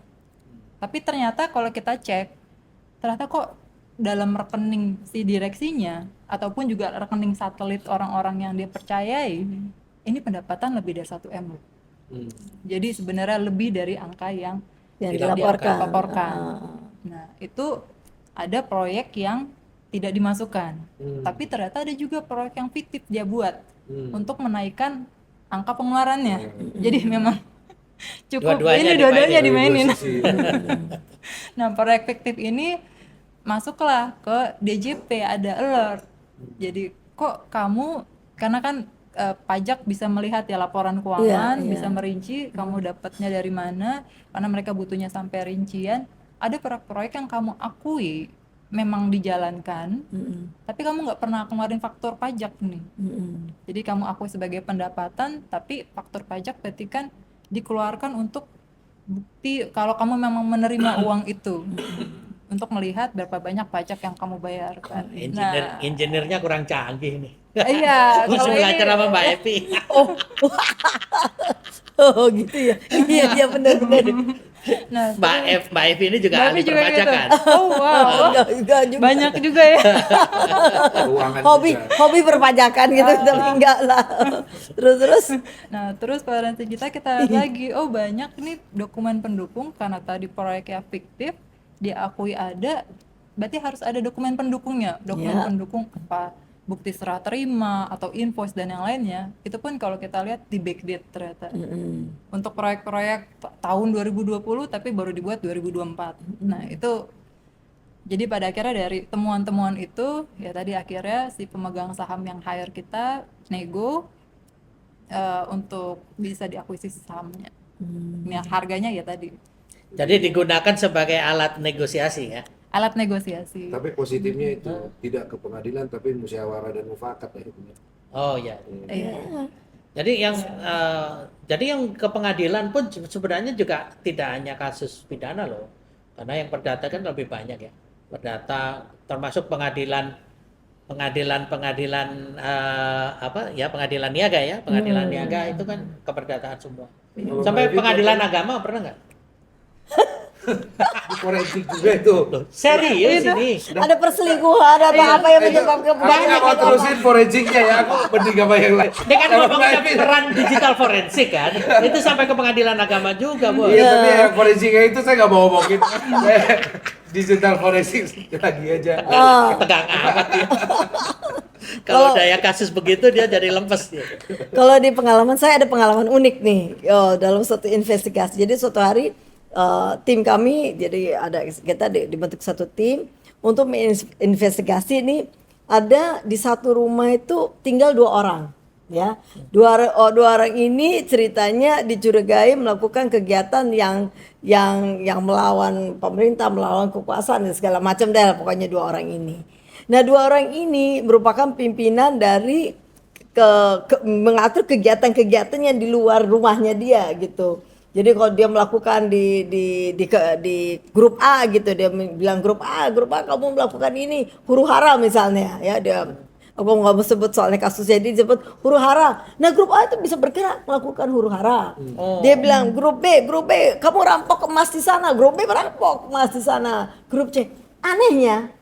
Speaker 4: Tapi ternyata kalau kita cek, ternyata kok dalam rekening si direksinya ataupun juga rekening satelit orang-orang yang dia percayai, ini pendapatan lebih dari 1 M loh. Jadi sebenarnya lebih dari angka yang dilaporkan. Nah, itu ada proyek yang tidak dimasukkan. Tapi ternyata ada juga proyek yang fiktif dia buat untuk menaikkan angka pengeluarannya. Jadi memang cukup
Speaker 2: Dua-duanya
Speaker 4: ini dua-duanya dimainin.
Speaker 1: Sisi.
Speaker 4: Nah, proyek fiktif ini masuklah ke DJP, ada alert. Jadi kok kamu, karena kan pajak bisa melihat ya laporan keuangan,
Speaker 3: Iya,
Speaker 4: bisa merinci kamu dapatnya dari mana, karena mereka butuhnya sampai rincian. Ada proyek-proyek yang kamu akui memang dijalankan, tapi kamu nggak pernah keluarin faktur pajak nih. Jadi kamu akui sebagai pendapatan, tapi faktur pajak berarti kan dikeluarkan untuk bukti kalau kamu memang menerima uang itu. Untuk melihat berapa banyak pajak yang kamu bayarkan.
Speaker 2: Insinyurnya kurang canggih nih.
Speaker 4: Iya,
Speaker 2: Mesti
Speaker 4: kalau
Speaker 2: belajar
Speaker 4: ini
Speaker 2: sama Mbak Evi.
Speaker 3: Oh gitu ya. Iya benar-benar.
Speaker 4: nah,
Speaker 2: Mbak Evi ini juga
Speaker 4: Mbak
Speaker 2: ahli
Speaker 4: Evi juga gitu.
Speaker 2: perpajakan.
Speaker 4: Oh wow,
Speaker 3: Enggak juga.
Speaker 4: banyak juga ya.
Speaker 1: Keuangan
Speaker 3: Hobi
Speaker 1: juga.
Speaker 3: hobi perpajakan gitu tapi enggak lah. Terus.
Speaker 4: Nah, terus variansi kita lihat lagi, oh banyak nih dokumen pendukung karena tadi proyeknya fiktif, diakui ada, berarti harus ada dokumen pendukungnya. Dokumen
Speaker 3: Ya.
Speaker 4: pendukung apa? Bukti serah terima atau invoice dan yang lainnya. Itu pun kalau kita lihat di backdate ternyata. Untuk proyek-proyek tahun 2020 tapi baru dibuat 2024. Nah, itu jadi pada akhirnya dari temuan-temuan itu ya tadi akhirnya si pemegang saham yang hire kita nego untuk bisa diakuisisi sahamnya. Nah, harganya ya tadi
Speaker 2: Jadi digunakan sebagai alat negosiasi ya.
Speaker 4: alat negosiasi.
Speaker 1: Tapi positifnya itu tidak ke pengadilan tapi musyawarah dan mufakat ya itu.
Speaker 2: Oh ya.
Speaker 4: Iya.
Speaker 2: Jadi yang ke pengadilan pun sebenarnya juga tidak hanya kasus pidana loh. Karena yang perdata kan lebih banyak ya. Perdata termasuk pengadilan pengadilan niaga ya. Pengadilan niaga itu kan keperdataan semua.
Speaker 1: Kalau
Speaker 2: Sampai
Speaker 1: Mbak Evi
Speaker 2: pengadilan agama pernah nggak?
Speaker 1: forensik juga itu.
Speaker 2: Serius ini.
Speaker 3: Ada perselingkuhan apa yang menyebabkan
Speaker 1: Aku nggak mau terusin forensiknya ya, aku mending sama yang lain.
Speaker 2: Dia kan
Speaker 1: Kalau
Speaker 2: ngomongin
Speaker 1: Mbak Evi-
Speaker 2: peran digital forensik kan. Itu sampai ke pengadilan agama juga, Bu.
Speaker 1: Iya, tapi yang forensiknya itu saya nggak mau ngomongin. Digital forensik lagi aja.
Speaker 2: Tegang amat ya. Kalau udah ya kasus begitu dia jadi lempes dia.
Speaker 3: Kalau di pengalaman saya ada pengalaman unik nih dalam suatu investigasi. Jadi suatu hari tim kami jadi kita dibentuk satu tim untuk menginvestigasi ini ada di satu rumah itu tinggal 2 orang ya. Dua orang ini ceritanya dicurigai melakukan kegiatan yang melawan pemerintah, melawan kekuasaan dan segala macam deh pokoknya 2 orang ini. Nah 2 orang ini merupakan pimpinan dari mengatur kegiatan-kegiatan yang di luar rumahnya dia gitu. Jadi kalau dia melakukan di grup A gitu, dia bilang grup A kamu melakukan ini huru hara misalnya ya, dia aku nggak mau sebut soalnya kasusnya dia disebut huru hara. Nah grup A itu bisa bergerak melakukan huru hara. Dia bilang grup B kamu rampok emas di sana, grup B merampok emas di sana, grup C. Anehnya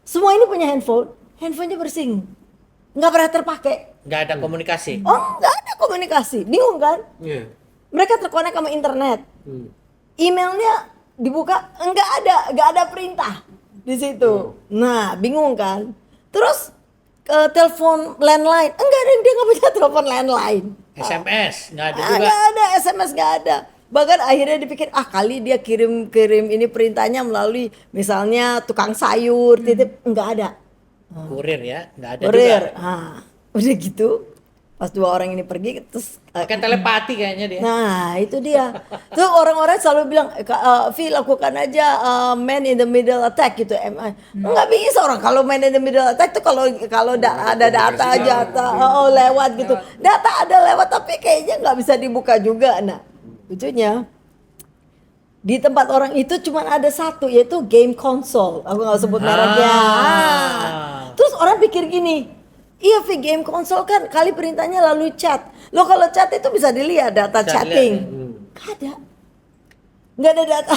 Speaker 3: semua ini punya handphonenya bersih, nggak pernah terpakai.
Speaker 2: Nggak ada komunikasi.
Speaker 3: Oh, nggak ada komunikasi, bingung kan?
Speaker 1: Iya.
Speaker 3: Mereka terkonek sama internet, emailnya dibuka, nggak ada perintah di situ. Nah, bingung kan? Terus telepon landline, enggak ada, dia nggak punya telepon landline.
Speaker 2: SMS nggak ada juga.
Speaker 3: Nggak ada, SMS nggak ada. Bahkan akhirnya dipikir kali dia kirim ini perintahnya melalui misalnya tukang sayur, titip, nggak ada.
Speaker 2: Kurir ya, nggak ada
Speaker 3: Kurir.
Speaker 2: juga.
Speaker 3: Udah gitu, pas 2 orang ini pergi, terus
Speaker 2: Kan telepati kayaknya dia.
Speaker 3: nah itu dia. Tuh orang-orang selalu bilang, Vi lakukan aja man in the middle attack gitu, MI. Nggak bisa orang kalau man in the middle attack tuh kalau ada data lewat gitu. Data ada lewat tapi kayaknya nggak bisa dibuka juga. Nah lucunya di tempat orang itu cuma ada satu, yaitu game console. Aku nggak sebut mereknya. Terus orang pikir gini, iya Vi, game console kan kali perintahnya lalu chat. Lo kalau chat itu bisa dilihat data chatting. Nggak ada data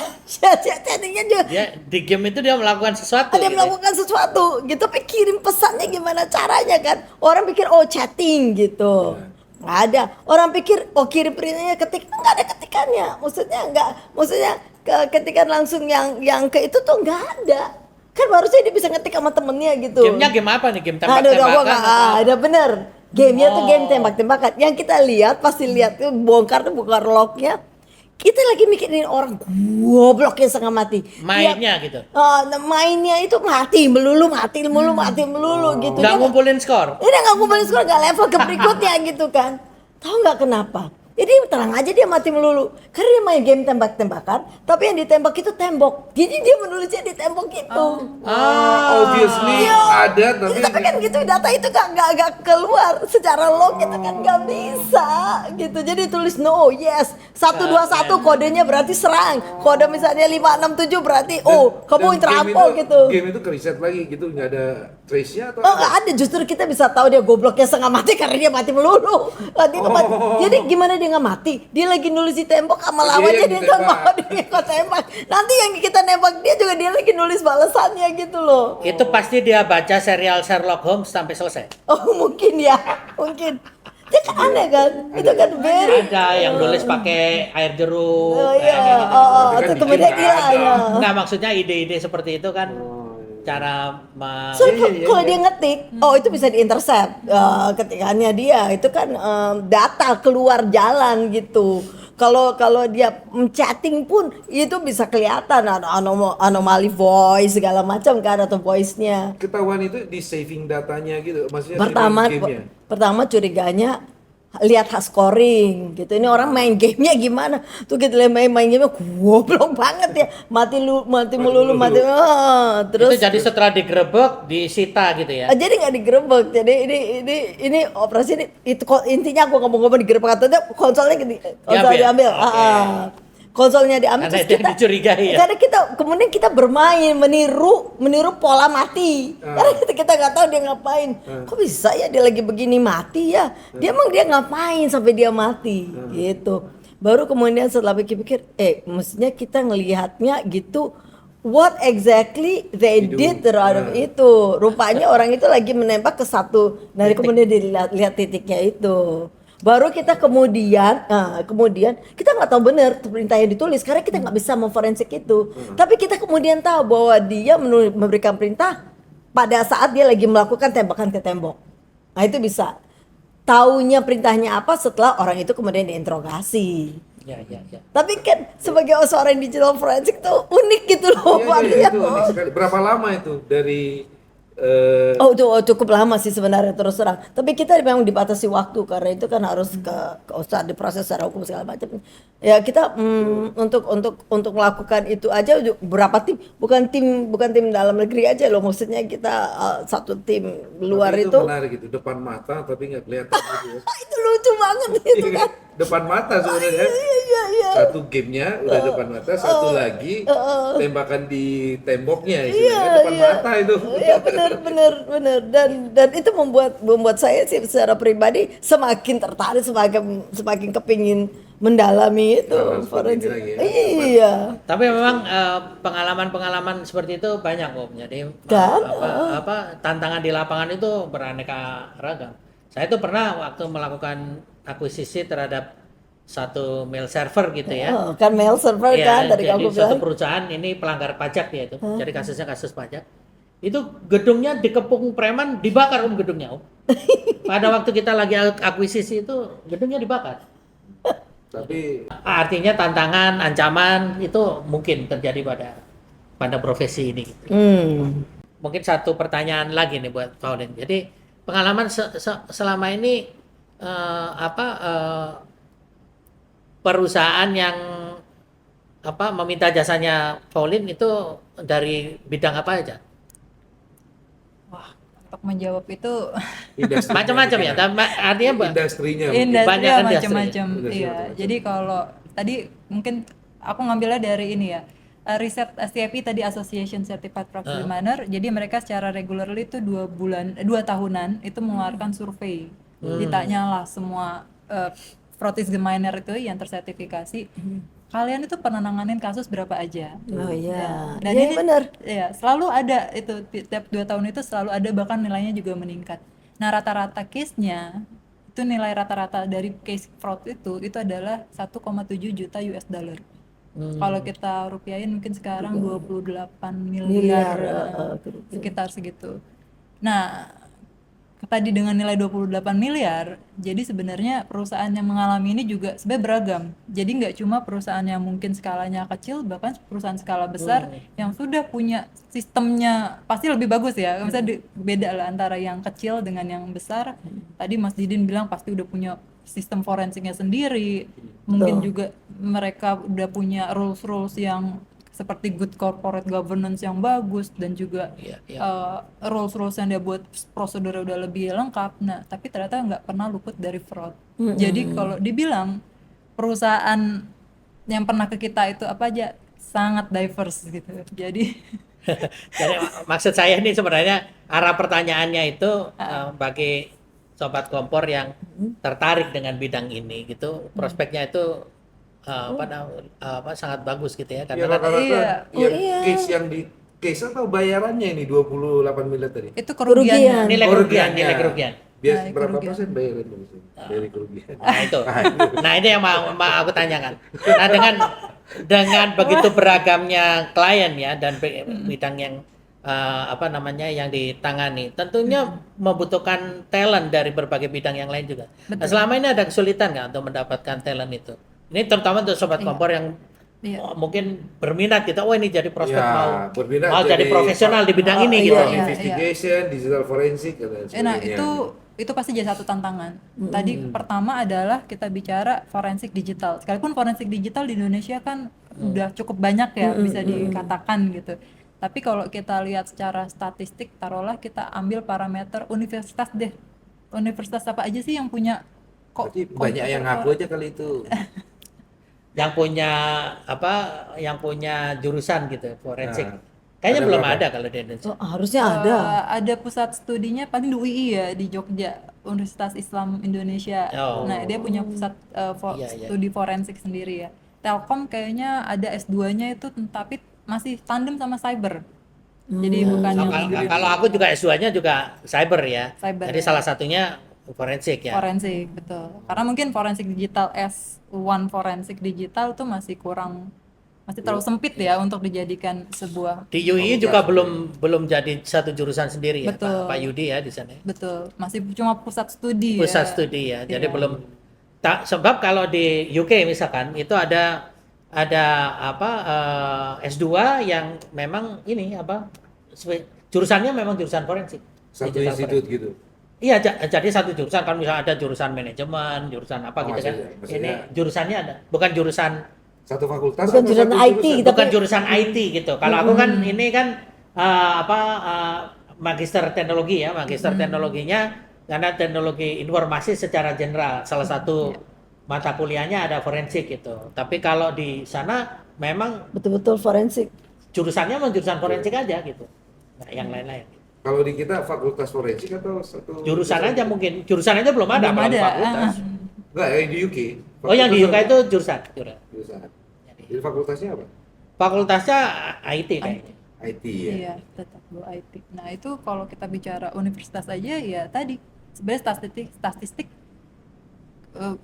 Speaker 3: chattingnya juga.
Speaker 2: Dia di game itu dia melakukan sesuatu.
Speaker 3: Dia
Speaker 2: gitu.
Speaker 3: melakukan sesuatu gitu, tapi kirim pesannya gimana caranya kan? Orang pikir chatting gitu. Nggak ada. Orang pikir kirim perintahnya ketik, nggak ada ketikannya. Maksudnya ketikan langsung yang ke itu tuh nggak ada. Kan harusnya dia bisa ngetik sama temennya gitu.
Speaker 2: Gamenya game apa nih? Game
Speaker 3: Aduh,
Speaker 2: tembak-tembakan?
Speaker 3: ada bener. Gamenya tuh game tembak-tembakan. Yang kita lihat pasti lihat tuh bongkar lognya. kita lagi mikirin orang gobloknya setengah mati.
Speaker 2: Mainnya gitu.
Speaker 3: Mainnya itu mati melulu gitu.
Speaker 2: Nggak ngumpulin skor.
Speaker 3: Dia nggak ngumpulin skor, nggak level ke berikutnya gitu kan. Tahu nggak kenapa? Jadi terang aja dia mati melulu. Karena dia main game tembak-tembakan, tapi yang ditembak itu tembok. Jadi dia menulisnya di tembok itu.
Speaker 1: Obviously ada,
Speaker 3: Tapi kan gitu data itu gak keluar secara log, kita kan gak bisa gitu. Jadi tulis no, yes, 121 kodenya berarti serang. Kode misalnya 567 berarti kamu interampol gitu.
Speaker 1: Game itu ke-reset lagi gitu, nggak ada trace-nya atau
Speaker 3: Nggak ada, justru kita bisa tahu dia gobloknya setengah mati karena dia mati melulu. Jadi gimana dia nggak mati? Dia lagi nulis di tembok sama lawannya, dia tembak, dia kok tembak. Nanti yang kita nembak dia juga dia lagi nulis balasannya gitu loh.
Speaker 2: Itu pasti dia baca serial Sherlock Holmes sampai selesai.
Speaker 3: Oh mungkin ya, mungkin. Itu kan aneh kan? Itu kan very.
Speaker 2: Ada yang nulis pakai air jeruk.
Speaker 3: Oh iya,
Speaker 1: Kan
Speaker 3: kemudian
Speaker 1: bikin
Speaker 3: hilang.
Speaker 1: ada.
Speaker 2: Nah, maksudnya ide-ide seperti itu kan cara
Speaker 3: Soalnya kalau dia ngetik, itu bisa diintercept ketikannya dia, itu kan data keluar jalan gitu. Kalau dia chatting pun itu bisa kelihatan ada anomali voice segala macam kan, atau voice-nya.
Speaker 1: ketahuan itu di saving datanya gitu, maksudnya saving gamenya.
Speaker 3: Pertama curiganya lihat scoring gitu. Ini orang main gamenya gimana? Tuh kita lihat main gamenya goblok banget ya. Mati melulu. Terus
Speaker 2: itu jadi setelah digerebek disita gitu ya.
Speaker 3: jadi nggak digerebek. Jadi ini operasi ini itu intinya aku ngomong digerebek atau konsolnya diambil. Konsolnya diambil,
Speaker 2: Karena
Speaker 3: terus
Speaker 2: dia dicurigai ya.
Speaker 3: karena kemudian kita bermain meniru pola mati. Karena kita nggak tahu dia ngapain. Kok bisa ya dia lagi begini mati ya? Dia ngapain sampai dia mati gitu. Baru kemudian setelah pikir-pikir, mestinya kita ngelihatnya gitu. What exactly they did terhadap itu? Rupanya orang itu lagi menembak ke satu, dari kemudian dilihat titiknya itu. Baru kita kemudian kita nggak tahu benar perintah yang ditulis karena kita nggak bisa memforensik itu. Tapi kita kemudian tahu bahwa dia memberikan perintah pada saat dia lagi melakukan tembakan ke tembok. Nah itu bisa. Taunya perintahnya apa setelah orang itu kemudian diinterogasi.
Speaker 2: Ya.
Speaker 3: Tapi kan sebagai seorang digital forensik tuh unik gitu loh.
Speaker 1: Iya, itu unik sekali. Berapa lama itu dari
Speaker 3: Cukup lama sih sebenarnya terus terang. Tapi kita memang dibatasi waktu karena itu kan harus saat diproses secara hukum segala macam. Ya kita untuk melakukan itu aja berapa tim? Bukan tim dalam negeri aja loh. Maksudnya kita satu tim luar
Speaker 1: itu
Speaker 3: itu.
Speaker 1: menarik gitu, depan mata tapi nggak kelihatan gitu ya.
Speaker 3: Itu lucu banget itu kan.
Speaker 1: Depan mata sebenarnya.
Speaker 3: Iya.
Speaker 1: Satu gamenya udah depan mata, satu lagi tembakan di temboknya istilahnya depan mata itu.
Speaker 3: Iya benar dan itu membuat saya sih secara pribadi semakin tertarik, semakin kepingin mendalami itu forensik.
Speaker 1: lagi ya.
Speaker 3: Iya.
Speaker 2: Tapi memang pengalaman-pengalaman seperti itu banyak kok. Jadi
Speaker 3: Kan?
Speaker 2: tantangan di lapangan itu beraneka ragam. Saya itu pernah waktu melakukan akuisisi terhadap satu mail server gitu ya.
Speaker 3: Kan mail server
Speaker 2: Iya,
Speaker 3: kan tadi
Speaker 2: jadi
Speaker 3: kamu
Speaker 2: suatu
Speaker 3: bilang.
Speaker 2: perusahaan ini pelanggar pajak ya itu. Jadi kasusnya kasus pajak. Itu gedungnya dikepung preman, dibakar gedungnya Om. Pada waktu kita lagi akuisisi itu gedungnya dibakar.
Speaker 1: Tapi
Speaker 2: Artinya tantangan, ancaman itu mungkin terjadi pada profesi ini. Gitu. Mungkin satu pertanyaan lagi nih buat Pauline. Jadi pengalaman selama ini perusahaan yang meminta jasanya Pauline itu dari bidang apa aja?
Speaker 4: Untuk menjawab itu
Speaker 2: Macam-macam ya. Artinya
Speaker 1: industrinya
Speaker 2: Banyak kan
Speaker 4: macam-macam.
Speaker 1: industri.
Speaker 4: Iya. Jadi kalau tadi mungkin aku ngambilnya dari ini ya. Riset STFI tadi Association Certified Proxy Miner. Jadi mereka secara regularly itu 2 tahunan itu mengeluarkan survei. Ditanyalah semua fraud miner itu yang tersertifikasi. Kalian itu pernah nanganin kasus berapa aja?
Speaker 3: Oh iya.
Speaker 4: Dan
Speaker 3: Iya,
Speaker 4: ini
Speaker 3: benar.
Speaker 4: ya selalu ada itu tiap 2 tahun itu selalu ada, bahkan nilainya juga meningkat. Nah rata-rata case-nya itu nilai rata-rata dari case fraud itu adalah 1,7 juta US dollar. Kalau kita rupiahin mungkin sekarang 28 miliar, sekitar segitu. Nah tadi dengan nilai 28 miliar, jadi sebenarnya perusahaan yang mengalami ini juga sebenarnya beragam. Jadi nggak cuma perusahaan yang mungkin skalanya kecil, bahkan perusahaan skala besar yang sudah punya sistemnya pasti lebih bagus ya. Misalnya beda lah antara yang kecil dengan yang besar. Tadi Mas Didin bilang pasti udah punya sistem forensiknya sendiri. Mungkin juga mereka udah punya rules-rules yang seperti good corporate governance yang bagus dan juga rules-rules yang dia buat prosedur udah lebih lengkap. Nah, tapi ternyata nggak pernah luput dari fraud. Jadi kalau dibilang perusahaan yang pernah ke kita itu apa aja sangat diverse gitu. Jadi
Speaker 2: Jadi maksud saya ini sebenarnya arah pertanyaannya itu bagi sobat kompor yang tertarik dengan bidang ini gitu, prospeknya itu sangat bagus gitu ya,
Speaker 1: Ya
Speaker 2: karena kan
Speaker 1: rata-rata case yang di case atau bayarannya ini 28 miliar tadi.
Speaker 4: itu kerugiannya.
Speaker 2: nilai kerugian.
Speaker 1: Biasa berapa persen bayaran dari kerugian?
Speaker 2: Nah itu, nah ini yang mau aku tanyakan. Nah dengan begitu beragamnya klien ya dan bidang yang yang ditangani, tentunya membutuhkan talent dari berbagai bidang yang lain juga. Nah, selama ini ada kesulitan nggak untuk mendapatkan talent itu? Ini terutama untuk sobat kompor yang mungkin berminat gitu, ini jadi prospek mau jadi profesional di bidang ini gitu.
Speaker 1: Investigation, digital forensik dan sebagainya.
Speaker 4: Nah itu pasti jadi satu tantangan. Tadi pertama adalah kita bicara forensik digital. Sekalipun forensik digital di Indonesia kan udah cukup banyak ya bisa dikatakan gitu. Tapi kalau kita lihat secara statistik, taruhlah kita ambil parameter universitas deh. Universitas apa aja sih yang punya
Speaker 1: Berarti banyak yang ngaku aja kali itu.
Speaker 2: Yang punya jurusan gitu forensik. Kayaknya
Speaker 1: Ada
Speaker 2: belum
Speaker 1: berapa?
Speaker 2: ada kalau di Indonesia.
Speaker 3: Harusnya ada.
Speaker 4: Ada pusat studinya paling di UI ya di Jogja, Universitas Islam Indonesia. Nah, dia punya pusat studi forensik sendiri ya. Telkom kayaknya ada S2-nya itu tapi masih tandem sama cyber. Jadi bukan yang
Speaker 2: Kalau aku juga S2-nya juga cyber ya.
Speaker 4: Cyber,
Speaker 2: Jadi
Speaker 4: ya.
Speaker 2: salah satunya forensik ya.
Speaker 4: Forensik, betul. Karena mungkin forensik digital S1 forensik digital tuh masih terlalu sempit ya untuk dijadikan sebuah.
Speaker 2: Di UI juga belum jadi satu jurusan sendiri ya,
Speaker 4: Betul.
Speaker 2: Pak Yudi ya di sana.
Speaker 4: Betul, masih cuma pusat studi
Speaker 2: Pusat
Speaker 4: ya.
Speaker 2: studi ya. Jadi belum sebab kalau di UK misalkan itu ada S2 yang memang jurusannya memang jurusan forensik.
Speaker 1: Satu
Speaker 2: Digital
Speaker 1: institut
Speaker 2: forensik.
Speaker 1: gitu.
Speaker 2: Iya, jadi satu jurusan kan misalnya ada jurusan manajemen, jurusan apa gitu kan.
Speaker 1: maksudnya-
Speaker 2: Ini jurusannya ada, bukan jurusan
Speaker 1: Satu fakultas
Speaker 3: Bukan
Speaker 1: atau
Speaker 3: jurusan
Speaker 1: satu
Speaker 3: IT gitu.
Speaker 2: bukan jurusan IT gitu. Kalau aku kan ini kan magister teknologi ya, magister teknologinya karena teknologi informasi secara general. Salah satu mata kuliahnya ada forensik gitu. Tapi kalau di sana memang
Speaker 3: Betul-betul forensik.
Speaker 2: jurusannya memang jurusan forensik aja gitu. Nah, yang lain-lain.
Speaker 1: Kalau di kita fakultas forensik atau satu
Speaker 2: Jurusan aja mungkin, jurusan aja belum ada.
Speaker 4: Belum
Speaker 2: apalagi
Speaker 4: ada.
Speaker 2: fakultas.
Speaker 1: Enggak, di UK.
Speaker 2: Oh, yang di UK itu jurusan.
Speaker 1: Jurusan. Jadi fakultasnya apa?
Speaker 2: Fakultasnya IT kayaknya.
Speaker 1: IT ya.
Speaker 4: Iya, tetap IT. Nah, itu kalau kita bicara universitas aja ya tadi sebenarnya statistik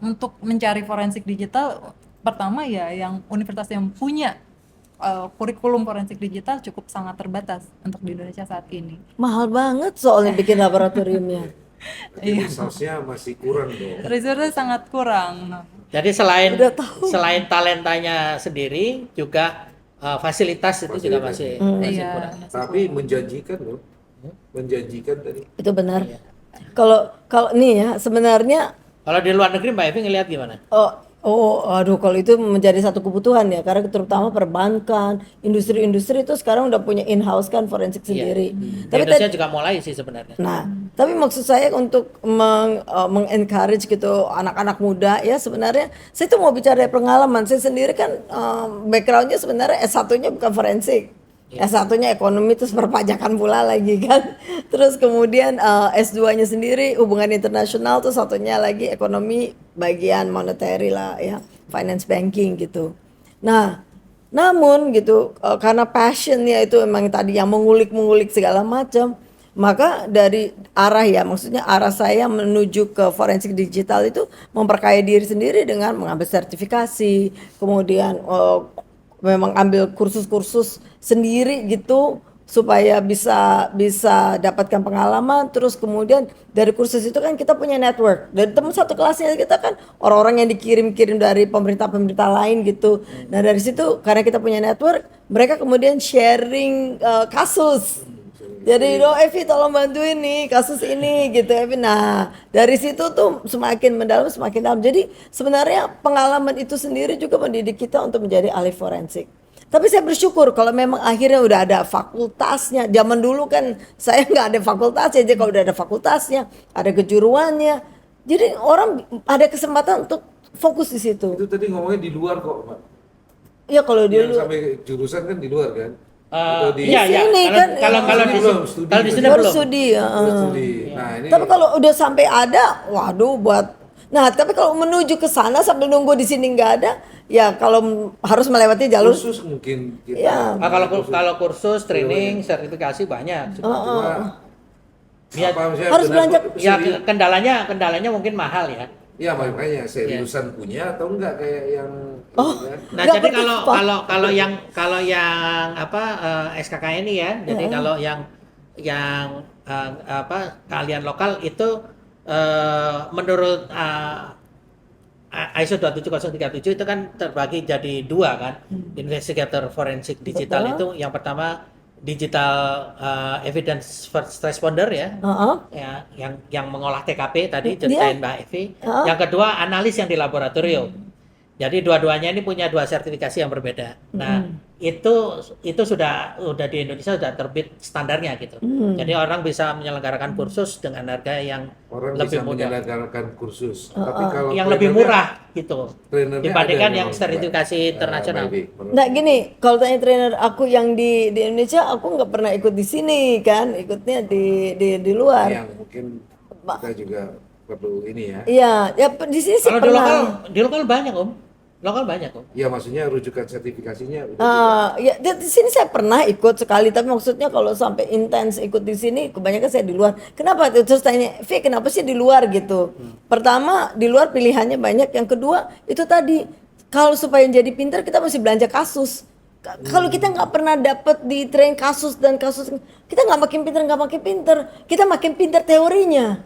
Speaker 4: untuk mencari forensik digital pertama ya yang universitas yang punya kurikulum forensik digital cukup sangat terbatas untuk di Indonesia saat ini.
Speaker 3: Mahal banget soalnya bikin laboratoriumnya.
Speaker 1: Jadi resource-nya masih kurang dong.
Speaker 4: Resource-nya sangat kurang.
Speaker 2: Jadi selain talentanya sendiri juga fasilitas itu juga masih
Speaker 4: Iya.
Speaker 2: kurang.
Speaker 1: Tapi menjanjikan loh. Menjanjikan tadi.
Speaker 3: Itu benar. Kalau nih ya sebenarnya
Speaker 2: Kalau di luar negeri Mbak Evi ngelihat gimana?
Speaker 3: aduh kalau itu menjadi satu kebutuhan ya karena terutama perbankan, industri-industri itu sekarang udah punya in-house kan forensik sendiri.
Speaker 2: Di
Speaker 3: Tapi
Speaker 2: Indonesia juga mulai sih sebenarnya.
Speaker 3: nah, tapi maksud saya untuk mengencourage gitu anak-anak muda ya sebenarnya saya tuh mau bicara dari pengalaman. Saya sendiri kan backgroundnya sebenarnya S1-nya bukan forensik. S1-nya ekonomi terus perpajakan pula lagi kan. Terus kemudian S2-nya sendiri hubungan internasional tuh satunya lagi ekonomi bagian monetary lah ya, finance banking gitu. Nah, namun gitu karena passionnya itu memang tadi yang mengulik segala macam, maka dari maksudnya arah saya menuju ke forensik digital itu memperkaya diri sendiri dengan mengambil sertifikasi, kemudian memang ambil kursus-kursus sendiri gitu supaya bisa bisa dapatkan pengalaman. Terus kemudian dari kursus itu kan kita punya network, dari teman satu kelasnya kita kan orang-orang yang dikirim-kirim dari pemerintah-pemerintah lain gitu. Nah dari situ karena kita punya network, mereka kemudian sharing kasus. Jadi Evi tolong bantuin nih kasus ini gitu Evi. Nah dari situ tuh semakin mendalam semakin dalam. Jadi sebenarnya pengalaman itu sendiri juga mendidik kita untuk menjadi ahli forensik. Tapi saya bersyukur kalau memang akhirnya udah ada fakultasnya. Zaman dulu kan saya nggak ada fakultasnya, jadi kalau udah ada fakultasnya, ada kejuruannya, jadi orang ada kesempatan untuk fokus di situ.
Speaker 1: Itu tadi ngomongnya di luar kok, Mbak.
Speaker 3: Ya kalau
Speaker 1: Yang
Speaker 3: dulu
Speaker 1: sampai jurusan kan di luar kan?
Speaker 2: Iya, iya.
Speaker 3: sini kan,
Speaker 2: Kalau di
Speaker 1: belum,
Speaker 2: sini,
Speaker 1: studi
Speaker 2: kalau di sini
Speaker 3: baru
Speaker 2: belum.
Speaker 3: studi.
Speaker 1: Studi. Nah, ini
Speaker 3: Tapi kalau udah sampai ada, waduh buat. Nah, tapi kalau menuju ke sana sambil nunggu di sini nggak ada, ya kalau harus melewati jalur.
Speaker 1: khusus mungkin kita.
Speaker 3: Ya.
Speaker 2: Kalau kursus, training, sertifikasi banyak.
Speaker 1: Cuma
Speaker 2: Ya,
Speaker 1: apa misalnya
Speaker 3: harus belanja.
Speaker 2: Ya kendalanya mungkin mahal ya.
Speaker 1: Ya makanya seriusan punya atau enggak kayak yang
Speaker 3: Oh.
Speaker 1: ini kan?
Speaker 2: Nah,
Speaker 3: Nggak
Speaker 2: jadi
Speaker 3: betul, Pak.
Speaker 2: kalau yang apa SKK ini ya, jadi kalau yang apa keahlian lokal itu menurut ISO 27037 itu kan terbagi jadi dua kan. Investigator forensik digital
Speaker 3: Betul.
Speaker 2: itu yang pertama digital evidence first responder ya. Ya, yang mengolah TKP tadi ceritain Mbak Evi. Yang kedua analis yang di laboratorium. Jadi dua-duanya ini punya dua sertifikasi yang berbeda. Nah, itu sudah di Indonesia sudah terbit standarnya gitu. Jadi orang bisa menyelenggarakan kursus dengan harga yang
Speaker 1: Orang
Speaker 2: lebih
Speaker 1: bisa
Speaker 2: mudah,
Speaker 1: menyelenggarakan kursus. Tapi kalau
Speaker 2: yang lebih
Speaker 1: trainernya-
Speaker 2: murah gitu
Speaker 1: trainernya
Speaker 2: dibandingkan
Speaker 1: ada
Speaker 2: yang
Speaker 1: memang,
Speaker 2: sertifikasi
Speaker 1: Mbak.
Speaker 2: internasional.
Speaker 1: Mbak Evi.
Speaker 3: Nah gini, kalau tanya trainer aku yang di Indonesia, aku nggak pernah ikut di sini kan, ikutnya di luar.
Speaker 1: Yang mungkin kita juga perlu ini ya.
Speaker 3: Iya, ya di sini sih
Speaker 2: Kalau di
Speaker 3: pernah.
Speaker 2: lokal banyak lokal banyak
Speaker 1: Ya maksudnya rujukan sertifikasinya udah juga.
Speaker 3: Ya di sini saya pernah ikut sekali, tapi maksudnya kalau sampai intens ikut di sini, kebanyakan saya di luar. Kenapa? Terus tanya, V kenapa sih di luar gitu? Pertama, di luar pilihannya banyak. Yang kedua, itu tadi kalau supaya jadi pintar kita mesti belanja kasus. Kalau kita nggak pernah dapat di train kasus dan kasus, kita nggak makin pintar, kita makin pintar teorinya.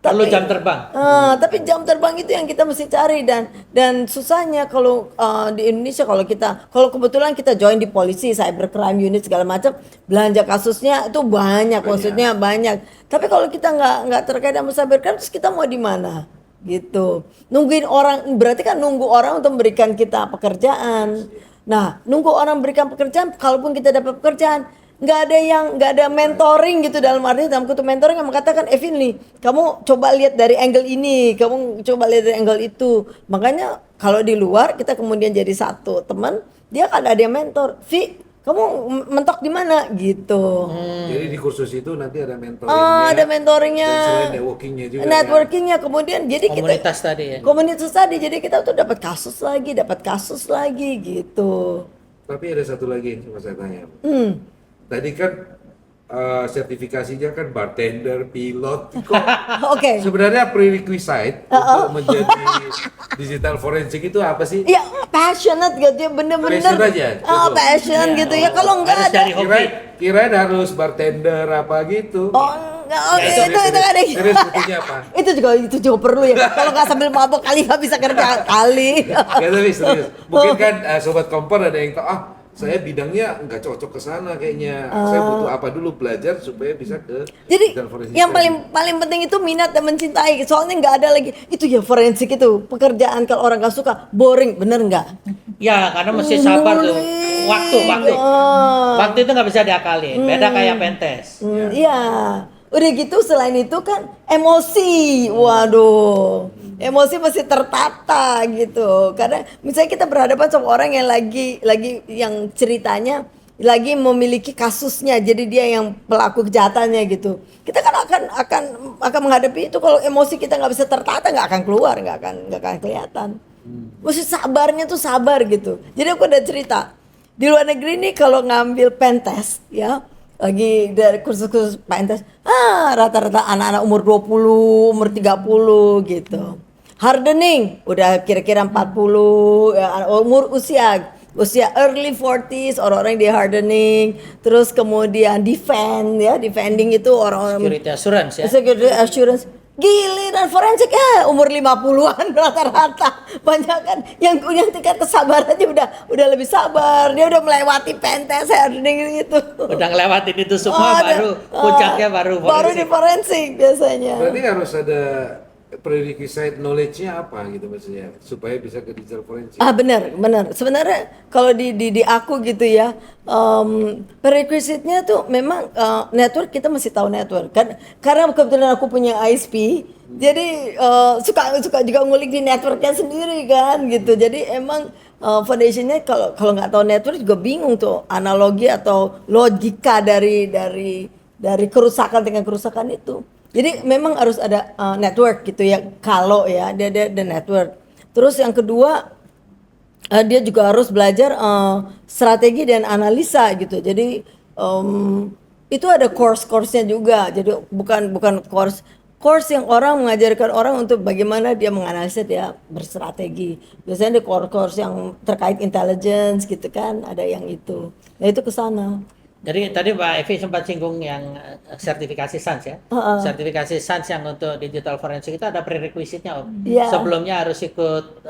Speaker 2: perlu jam terbang.
Speaker 3: Tapi jam terbang itu yang kita mesti cari dan susahnya kalau di Indonesia kalau kebetulan kita join di polisi, cybercrime unit segala macam, belanja kasusnya itu banyak. Maksudnya banyak. Tapi kalau kita nggak terkait sama cybercrime, terus kita mau di mana? Gitu. Nungguin orang, berarti kan nunggu orang untuk memberikan kita pekerjaan. Nah, nunggu orang berikan pekerjaan, kalaupun kita dapat pekerjaan, nggak ada mentoring gitu, dalam arti dalam kutub mentoring yang mengatakan Evin nih kamu coba lihat dari angle ini, kamu coba lihat dari angle itu. Makanya kalau di luar kita kemudian jadi satu teman, dia kan ada yang mentor, Vi kamu mentok di mana gitu.
Speaker 1: Jadi di kursus itu nanti ada mentoringnya.
Speaker 3: Ada mentoringnya,
Speaker 1: Dan selain networkingnya juga.
Speaker 3: networkingnya kemudian jadi
Speaker 2: Komunitas
Speaker 3: kita
Speaker 2: tadi ya.
Speaker 3: komunitas tadi, jadi kita tuh dapat kasus lagi gitu.
Speaker 1: Tapi ada satu lagi yang mau saya tanya. Tadi kan sertifikasinya kan bartender, pilot. Kok
Speaker 3: Oke.
Speaker 1: sebenarnya prerequisite untuk menjadi digital forensik itu apa sih?
Speaker 3: Ya passionate gitu ya, bener-bener
Speaker 1: Passion aja, cukup.
Speaker 3: passion gitu ya. Kalau nggak
Speaker 2: Harus
Speaker 3: ada,
Speaker 2: dari hobi.
Speaker 1: Kirain harus bartender apa gitu.
Speaker 3: oh nggak, oke,
Speaker 2: Ya,
Speaker 3: itu nggak ada.
Speaker 1: Terus buktinya apa?
Speaker 3: Itu juga perlu ya. Kalau nggak sambil mabok kali nggak bisa kerja kali.
Speaker 1: Ya tapi serius. Mungkin kan sobat kompor ada yang tahu, saya bidangnya nggak cocok ke sana kayaknya. Saya butuh apa dulu belajar supaya bisa ke
Speaker 3: Jadi
Speaker 1: digital forensik
Speaker 3: yang
Speaker 1: tadi.
Speaker 3: paling penting itu minat dan mencintai. Soalnya nggak ada lagi itu ya forensik itu pekerjaan kalau orang nggak suka boring, bener nggak?
Speaker 2: Ya, karena mesti sabar tuh. Waktu itu nggak bisa diakalin. Beda kayak pentes.
Speaker 3: Iya. Udah gitu selain itu kan emosi. Waduh. Emosi masih tertata gitu. Karena misalnya kita berhadapan sama orang yang lagi yang ceritanya lagi memiliki kasusnya. Jadi dia yang pelaku kejahatannya gitu. Kita kan akan menghadapi itu. Kalau emosi kita nggak bisa tertata, nggak akan keluar, nggak akan kelihatan. Mesti sabarnya tuh sabar gitu. Jadi aku udah cerita di luar negeri nih kalau ngambil pentest ya, lagi dari kursus-kursus pentest, rata-rata anak-anak umur 20, umur 30 gitu. Hardening udah kira-kira 40 ya, umur usia usia early 40s, orang-orang di hardening, terus kemudian defending itu orang-orang
Speaker 2: Security assurance ya.
Speaker 3: security assurance. Giliran forensik umur 50-an rata-rata. Banyak kan yang tingkat kesabarannya udah lebih sabar. Dia udah melewati pentes hardening gitu.
Speaker 2: Udah ngelewatin itu semua baru puncaknya baru
Speaker 3: di forensik biasanya.
Speaker 1: Berarti harus ada prerequisite knowledge-nya apa gitu maksudnya supaya bisa ke digital forensik.
Speaker 3: Benar. Sebenarnya kalau di aku gitu ya, prerequisite-nya tuh memang network, kita mesti tahu network kan. Karena kebetulan aku punya ISP, jadi suka juga ngulik di networknya sendiri kan gitu. Jadi emang foundationnya kalau nggak tahu network juga bingung tuh analogi atau logika dari kerusakan dengan kerusakan itu. Jadi memang harus ada network gitu ya, kalau ya dia ada network. Terus yang kedua dia juga harus belajar strategi dan analisa gitu. Jadi itu ada course-nya juga. Jadi bukan course yang orang mengajarkan orang untuk bagaimana dia menganalisa, dia berstrategi. Biasanya di course yang terkait intelligence gitu kan, ada yang itu. Nah itu ke sana.
Speaker 2: Jadi tadi Mbak Evi sempat singgung yang sertifikasi SANS ya. Sertifikasi SANS yang untuk digital forensik itu ada prerequisite-nya Om.
Speaker 3: Iya.
Speaker 2: Sebelumnya harus ikut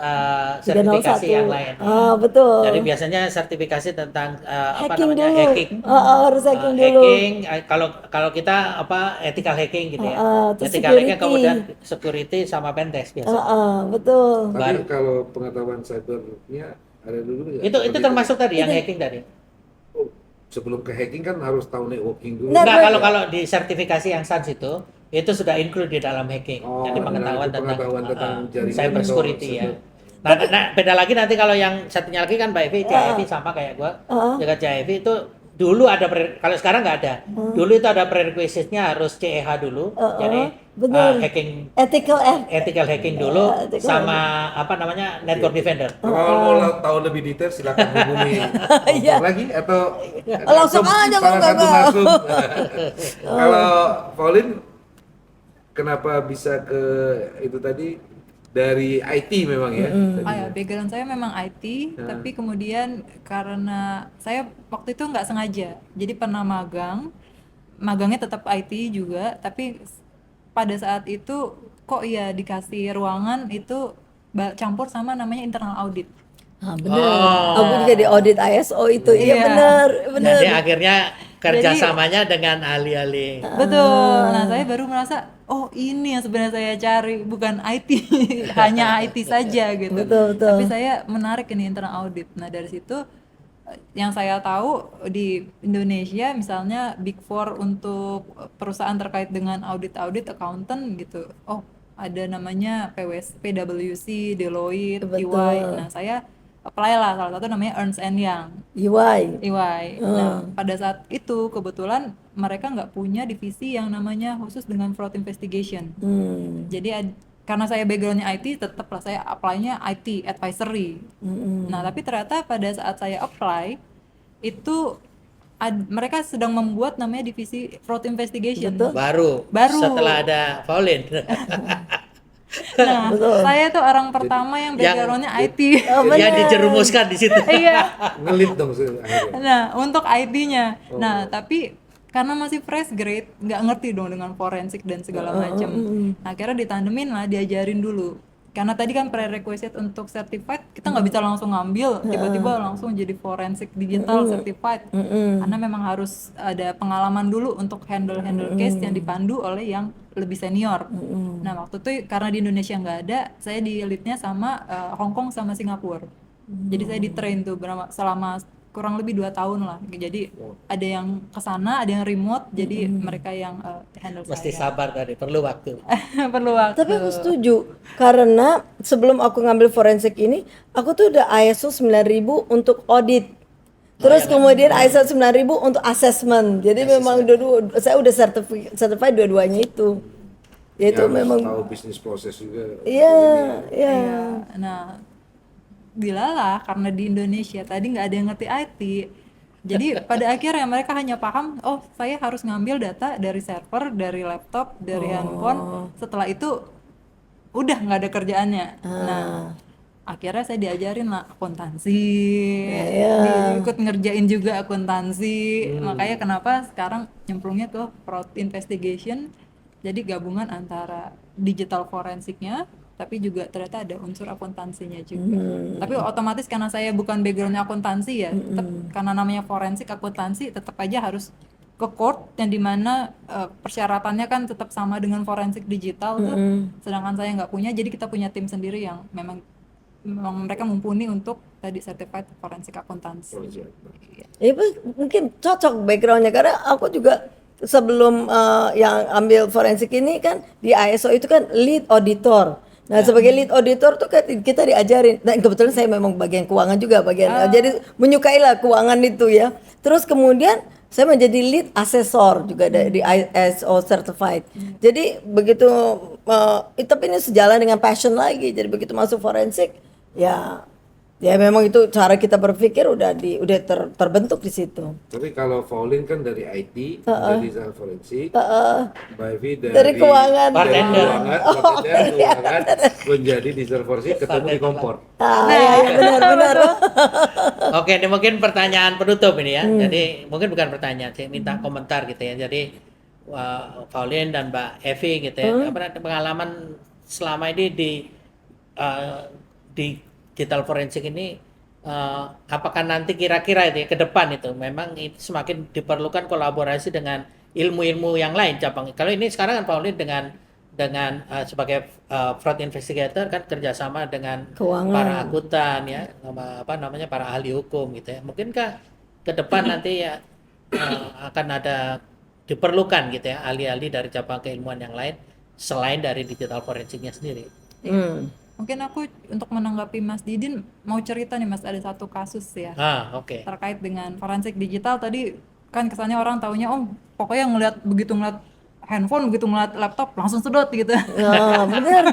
Speaker 2: sertifikasi
Speaker 3: 301.
Speaker 2: yang lain.
Speaker 3: Betul.
Speaker 2: Jadi biasanya sertifikasi tentang
Speaker 3: Hacking dulu.
Speaker 2: hacking.
Speaker 3: Harus hacking dulu.
Speaker 2: Hacking, kalau kita ethical hacking gitu ya.
Speaker 3: Terus
Speaker 2: Ethical hacking
Speaker 3: security.
Speaker 2: kemudian security sama pentest biasa.
Speaker 3: Betul.
Speaker 1: Tapi kalau pengetahuan cybernya ada dulu ya.
Speaker 2: Itu termasuk tadi yang hacking tadi.
Speaker 1: Oh, sebelum ke hacking kan harus tahu networking dulu.
Speaker 3: Nah,
Speaker 2: Enggak, kalau di sertifikasi yang SANS itu sudah include di dalam hacking.
Speaker 1: Oh,
Speaker 2: Jadi pengetahuan tentang
Speaker 1: jaringan
Speaker 2: cyber
Speaker 1: atau
Speaker 2: security ya. Nah, beda lagi nanti kalau yang satunya lagi kan Mbak Evi, Evi sama kayak gua. Jaga Evi itu dulu ada kalau sekarang nggak ada. Dulu itu ada prerequisite-nya harus CEH dulu. Jadi hacking ethical hacking dulu sama apa namanya network defender.
Speaker 1: Kalau mau tahu lebih detail silakan hubungi Om lagi atau
Speaker 3: Langsung aja
Speaker 1: salah
Speaker 3: Bang,
Speaker 1: satu
Speaker 3: Bang.
Speaker 1: langsung. Kalau Pauline kenapa bisa ke itu tadi dari IT memang ya?
Speaker 4: Background saya memang IT, tapi kemudian karena saya waktu itu nggak sengaja, jadi pernah magangnya tetap IT juga, tapi pada saat itu kok ya dikasih ruangan itu campur sama namanya internal audit.
Speaker 3: Benar. Aku juga di audit ISO itu. Iya benar.
Speaker 2: Jadi akhirnya kerjasamanya dengan ahli-ahli.
Speaker 4: Betul. Nah saya baru merasa ini yang sebenarnya saya cari, bukan IT, hanya IT saja gitu.
Speaker 3: Betul.
Speaker 4: Tapi saya menarik ini internal audit. Nah dari situ yang saya tahu di Indonesia misalnya Big Four untuk perusahaan terkait dengan audit accountant gitu. Ada namanya PwC, Deloitte, EY. Nah saya apply lah, salah satu namanya Ernst & Young. EY. Nah pada saat itu kebetulan mereka nggak punya divisi yang namanya khusus dengan fraud investigation. Jadi karena saya backgroundnya IT, tetaplah saya apply-nya IT advisory. Nah tapi ternyata pada saat saya apply itu mereka sedang membuat namanya divisi fraud investigation.
Speaker 2: Baru setelah ada Pauline.
Speaker 4: Nah, saya tuh orang pertama yang backgroundnya IT.
Speaker 2: Yang dijerumuskan di situ.
Speaker 4: Iya.
Speaker 1: Ngelit dong akhirnya.
Speaker 4: Nah, untuk IT-nya. Nah, tapi karena masih fresh grade, nggak ngerti dong dengan forensik dan segala macam. Akhirnya ditandemin lah, diajarin dulu. Karena tadi kan prerequisite untuk certified, kita nggak bisa langsung ngambil, tiba-tiba langsung jadi forensik digital certified. Karena memang harus ada pengalaman dulu untuk handle case yang dipandu oleh yang lebih senior. Nah waktu itu karena di Indonesia nggak ada, saya di leadnya sama Hong Kong sama Singapura. Jadi saya di train tuh selama kurang lebih 2 tahun lah. Jadi ada yang kesana, ada yang remote, jadi mereka yang handle
Speaker 2: Mesti
Speaker 4: saya.
Speaker 2: sabar tadi, perlu waktu.
Speaker 4: Perlu waktu.
Speaker 3: Tapi aku setuju, karena sebelum aku ngambil forensik ini, aku tuh udah ISO 9000 untuk audit. Terus kemudian ISO 9000 untuk assessment. Jadi memang saya udah certified dua-duanya itu. Yaitu
Speaker 1: Ya,
Speaker 3: memang
Speaker 1: tahu bisnis proses juga.
Speaker 3: Iya.
Speaker 4: Nah, dilalah karena di Indonesia tadi nggak ada yang ngerti IT. Jadi pada akhirnya mereka hanya paham, saya harus ngambil data dari server, dari laptop, dari handphone. Setelah itu udah nggak ada kerjaannya. Nah, akhirnya saya diajarin lah akuntansi,
Speaker 3: Ya.
Speaker 4: ikut ngerjain juga akuntansi. Makanya kenapa sekarang nyemplungnya ke fraud investigation, jadi gabungan antara digital forensiknya tapi juga ternyata ada unsur akuntansinya juga. Tapi otomatis karena saya bukan backgroundnya akuntansi ya, tetap karena namanya forensik akuntansi tetap aja harus ke court yang dimana persyaratannya kan tetap sama dengan forensik digital tuh, sedangkan saya nggak punya, jadi kita punya tim sendiri yang memang mereka mumpuni untuk tadi certified forensic accountancy.
Speaker 3: Ya, mungkin cocok backgroundnya karena aku juga sebelum yang ambil forensik ini kan di ISO itu kan lead auditor. Nah, sebagai lead auditor tuh kan kita diajarin. Dan kebetulan saya memang bagian keuangan juga jadi menyukailah keuangan itu ya. Terus kemudian saya menjadi lead asesor juga di ISO certified. Jadi begitu tapi ini sejalan dengan passion lagi. Jadi begitu masuk forensik ya memang itu cara kita berpikir udah terbentuk di situ.
Speaker 1: Tapi kalau Pauline kan dari IT, dari desain forensik, Mbak Evi
Speaker 3: Dari keuangan.
Speaker 1: keuangan menjadi desain forensik, ketemu di kompor.
Speaker 3: Ya, benar.
Speaker 2: Oke, ini mungkin pertanyaan penutup ini ya. Jadi mungkin bukan pertanyaan, saya minta komentar gitu ya. Jadi Pauline dan Mbak Evi gitu ya, apa pengalaman selama ini di digital forensik ini, apakah nanti kira-kira itu ya, ke depan itu memang semakin diperlukan kolaborasi dengan ilmu-ilmu yang lain cabang. Kalau ini sekarang kan Pauline dengan sebagai fraud investigator kan kerjasama dengan
Speaker 3: Keuangan.
Speaker 2: para akuntan ya, apa namanya para ahli hukum gitu ya. Mungkinkah ke depan nanti ya akan ada diperlukan gitu ya ahli-ahli dari cabang keilmuan yang lain selain dari digital forensiknya sendiri?
Speaker 4: Mungkin aku untuk menanggapi Mas Didin mau cerita nih Mas, ada satu kasus ya
Speaker 2: Oke.
Speaker 4: terkait dengan forensik digital. Tadi kan kesannya orang taunya pokoknya begitu ngeliat handphone, begitu ngeliat laptop langsung sedot gitu.
Speaker 3: Benar.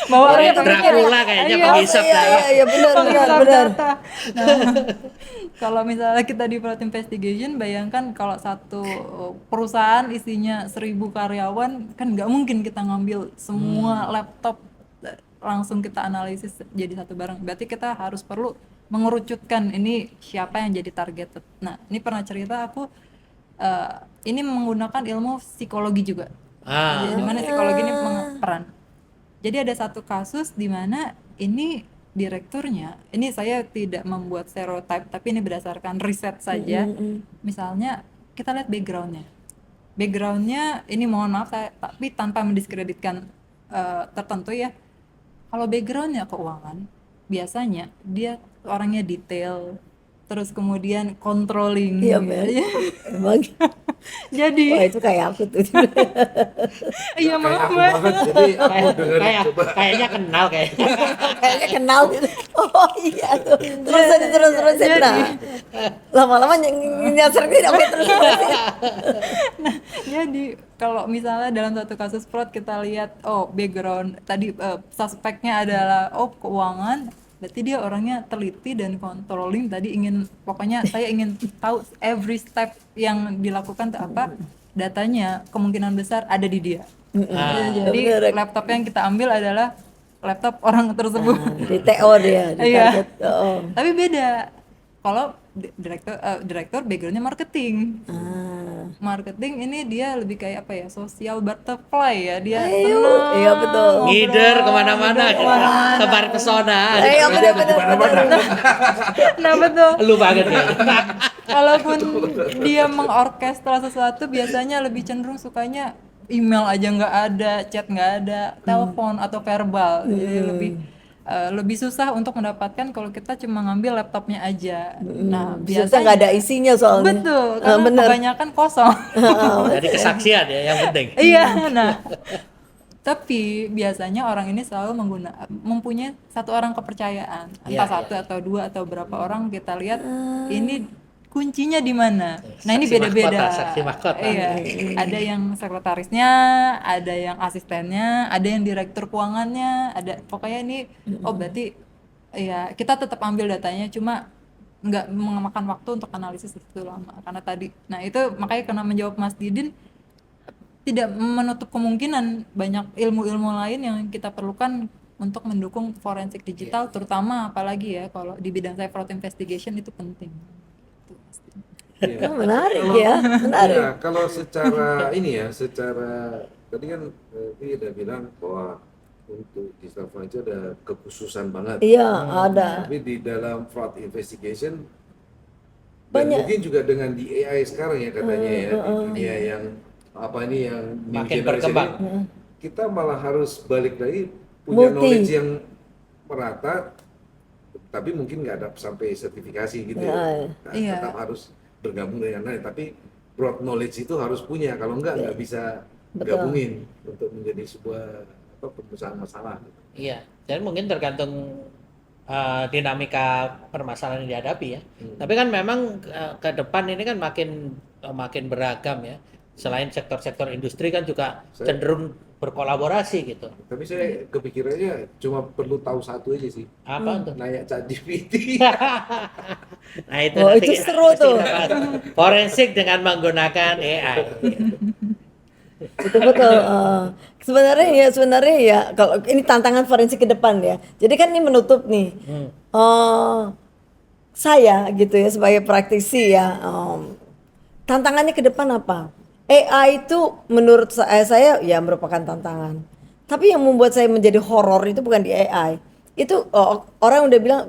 Speaker 4: Bawaannya
Speaker 2: Dracula kayaknya penghisap
Speaker 3: Iya, benar.
Speaker 4: data. Nah, kalau misalnya kita di fraud investigation, bayangkan kalau satu perusahaan isinya 1.000 karyawan, kan nggak mungkin kita ngambil semua laptop langsung kita analisis jadi satu barang. Berarti kita harus perlu mengerucutkan ini siapa yang jadi targeted. Nah, ini pernah cerita aku ini menggunakan ilmu psikologi juga. Di mana psikologi ini peran. Jadi ada satu kasus di mana ini direkturnya, ini saya tidak membuat stereotype tapi ini berdasarkan riset saja. Misalnya kita lihat backgroundnya ini mohon maaf saya tapi tanpa mendiskreditkan tertentu ya. Kalau backgroundnya keuangan, biasanya dia orangnya detail, terus kemudian controlling.
Speaker 3: Iya, emang.
Speaker 4: Jadi
Speaker 3: Wah, itu kayak aku tuh.
Speaker 4: iya maaf
Speaker 1: Kayak aku
Speaker 4: Mbak.
Speaker 1: banget, jadi aku dengerin coba.
Speaker 2: Kayaknya kenal kayaknya.
Speaker 3: Kayaknya kenal gitu. Oh iya tuh. Terus nah. Lama-lama nyasar tidak terus.
Speaker 4: Jadi kalau misalnya dalam satu kasus fraud kita lihat background tadi suspeknya adalah keuangan, berarti dia orangnya teliti dan controlling. Tadi pokoknya saya ingin tahu every step yang dilakukan tuh apa, datanya kemungkinan besar ada di dia. Jadi laptop yang kita ambil adalah laptop orang tersebut.
Speaker 3: Di TO dia, di target.
Speaker 4: Tapi beda kalau direktur backgroundnya marketing. Marketing ini dia lebih kayak apa ya, social butterfly ya, dia senang.
Speaker 3: Iya betul.
Speaker 2: Ngider kemana-mana, tebar pesona.
Speaker 3: Iya benar.
Speaker 4: Nah betul.
Speaker 2: Lu banget ya.
Speaker 4: Walaupun dia mengorkestra sesuatu, biasanya lebih cenderung sukanya email aja nggak ada, chat nggak ada, telepon atau verbal. Jadi lebih susah untuk mendapatkan kalau kita cuma ngambil laptopnya aja. Nah,
Speaker 3: Biasanya nggak ada isinya soalnya.
Speaker 4: betul, karena kebanyakan kosong.
Speaker 2: Jadi kesaksian ya yang penting.
Speaker 4: Iya, nah. Tapi biasanya orang ini selalu mempunyai satu orang kepercayaan, entah satu atau dua atau berapa orang. Kita lihat ini kuncinya di mana. Nah, ini beda-beda.
Speaker 2: Saksi mahkota.
Speaker 4: Iya. Ada yang sekretarisnya, ada yang asistennya, ada yang direktur keuangannya, ada pokoknya ini berarti ya kita tetap ambil datanya, cuma nggak memakan waktu untuk analisis itu lama karena tadi. Nah, itu makanya karena menjawab Mas Didin, tidak menutup kemungkinan banyak ilmu-ilmu lain yang kita perlukan untuk mendukung forensik digital, terutama apalagi ya kalau di bidang saya fraud investigation itu penting.
Speaker 1: Iya.
Speaker 3: Menarik ya, menarik.
Speaker 1: Ya, kalau secara ini ya, secara tadi kan udah bilang bahwa untuk digital forensic ada kekhususan banget.
Speaker 3: Iya, ada.
Speaker 1: Tapi di dalam fraud investigation dan
Speaker 3: Banyak.
Speaker 1: mungkin juga dengan di AI sekarang ya katanya ya di dunia yang apa ini yang new
Speaker 2: Makin
Speaker 1: generation
Speaker 2: berkembang.
Speaker 1: ini, kita malah harus balik lagi punya
Speaker 3: Multi.
Speaker 1: knowledge yang merata, tapi mungkin nggak ada sampai sertifikasi gitu ya. Nah,
Speaker 4: Iya.
Speaker 1: tetap harus bergabung dengan lain, tapi broad knowledge itu harus punya, kalau nggak bisa
Speaker 3: Betul.
Speaker 1: gabungin untuk menjadi sebuah pemecahan masalah.
Speaker 2: Iya, dan mungkin tergantung dinamika permasalahan yang dihadapi ya. Tapi kan memang ke depan ini kan makin beragam ya. Selain sektor-sektor industri kan juga cenderung berkolaborasi gitu.
Speaker 1: Tapi saya kepikirannya cuma perlu tahu satu aja sih,
Speaker 2: Apa tuh?
Speaker 1: nanya ChatGPT.
Speaker 2: Nah itu
Speaker 3: Oh,
Speaker 2: nanti
Speaker 3: itu seru
Speaker 2: mesti
Speaker 3: tuh.
Speaker 2: kita bahas. Forensik dengan menggunakan AI.
Speaker 3: Betul betul. Sebenarnya ya kalau ini tantangan forensik ke depan ya. Jadi kan ini menutup nih. Saya gitu ya sebagai praktisi ya. Tantangannya ke depan apa? AI itu menurut saya ya merupakan tantangan. Tapi yang membuat saya menjadi horor itu bukan di AI. Itu orang udah bilang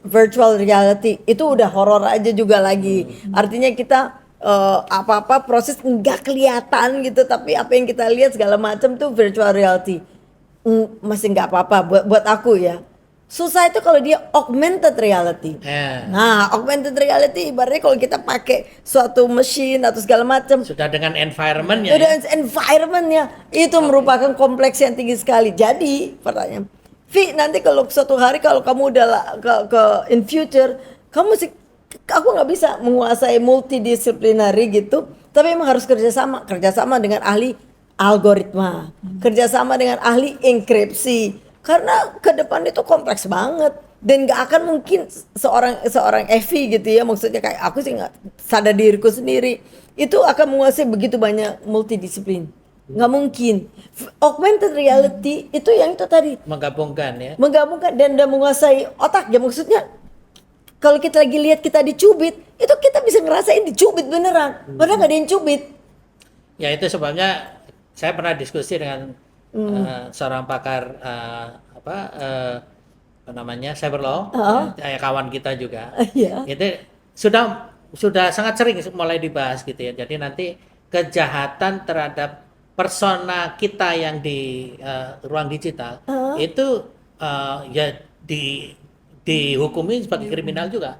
Speaker 3: virtual reality itu udah horor aja juga lagi. Artinya kita apa-apa proses nggak kelihatan gitu, tapi apa yang kita lihat segala macam tuh virtual reality. Masih nggak apa-apa buat aku ya. Susah itu kalau dia augmented reality. Nah, augmented reality ibaratnya kalau kita pakai suatu mesin atau segala macam.
Speaker 2: Sudah dengan environment-nya.
Speaker 3: Udah environment-nya itu merupakan kompleks yang tinggi sekali. Jadi pertanyaan, Vi, nanti kalau suatu hari kalau kamu udah ke in future, kamu sih aku nggak bisa menguasai multidisciplinary gitu, tapi emang harus kerjasama dengan ahli algoritma, kerjasama dengan ahli enkripsi, karena ke depan itu kompleks banget dan nggak akan mungkin seorang Evi gitu ya, maksudnya kayak aku sih nggak sadar diriku sendiri itu akan menguasai begitu banyak multidisiplin, nggak mungkin. Augmented reality itu yang itu tadi
Speaker 2: Menggabungkan ya.
Speaker 3: dan menguasai otak ya, maksudnya kalau kita lagi lihat kita dicubit, itu kita bisa ngerasain dicubit beneran, padahal nggak ada yang cubit.
Speaker 2: Ya itu sebabnya saya pernah diskusi dengan seorang pakar apa namanya cyber law, kawan kita juga.
Speaker 3: Iya.
Speaker 2: Itu sudah sangat sering mulai dibahas gitu ya. Jadi nanti kejahatan terhadap persona kita yang di ruang digital itu ya dihukumi sebagai kriminal juga.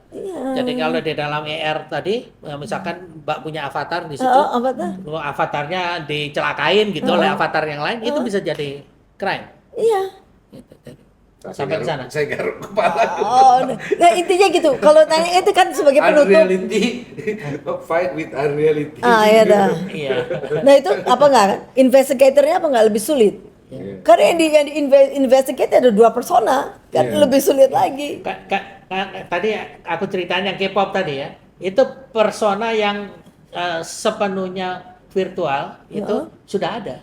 Speaker 2: Jadi kalau di dalam AR tadi, misalkan Mbak punya avatar di situ, avatarnya dicelakain gitu oleh avatar yang lain, itu bisa jadi crime.
Speaker 3: Iya.
Speaker 2: Gitu. Sampai ke sana.
Speaker 1: Saya garuk kepala.
Speaker 3: Nah intinya gitu. Kalau tanya itu kan sebagai penutup.
Speaker 1: Unreality, fight with unreality.
Speaker 3: Iya dah.
Speaker 2: Iya.
Speaker 3: Nah itu apa nggak? Investigatornya apa nggak lebih sulit? Karena yang di investigate ada dua persona, kan lebih sulit lagi.
Speaker 2: Tadi aku ceritain yang K-pop tadi ya, itu persona yang sepenuhnya virtual itu sudah ada,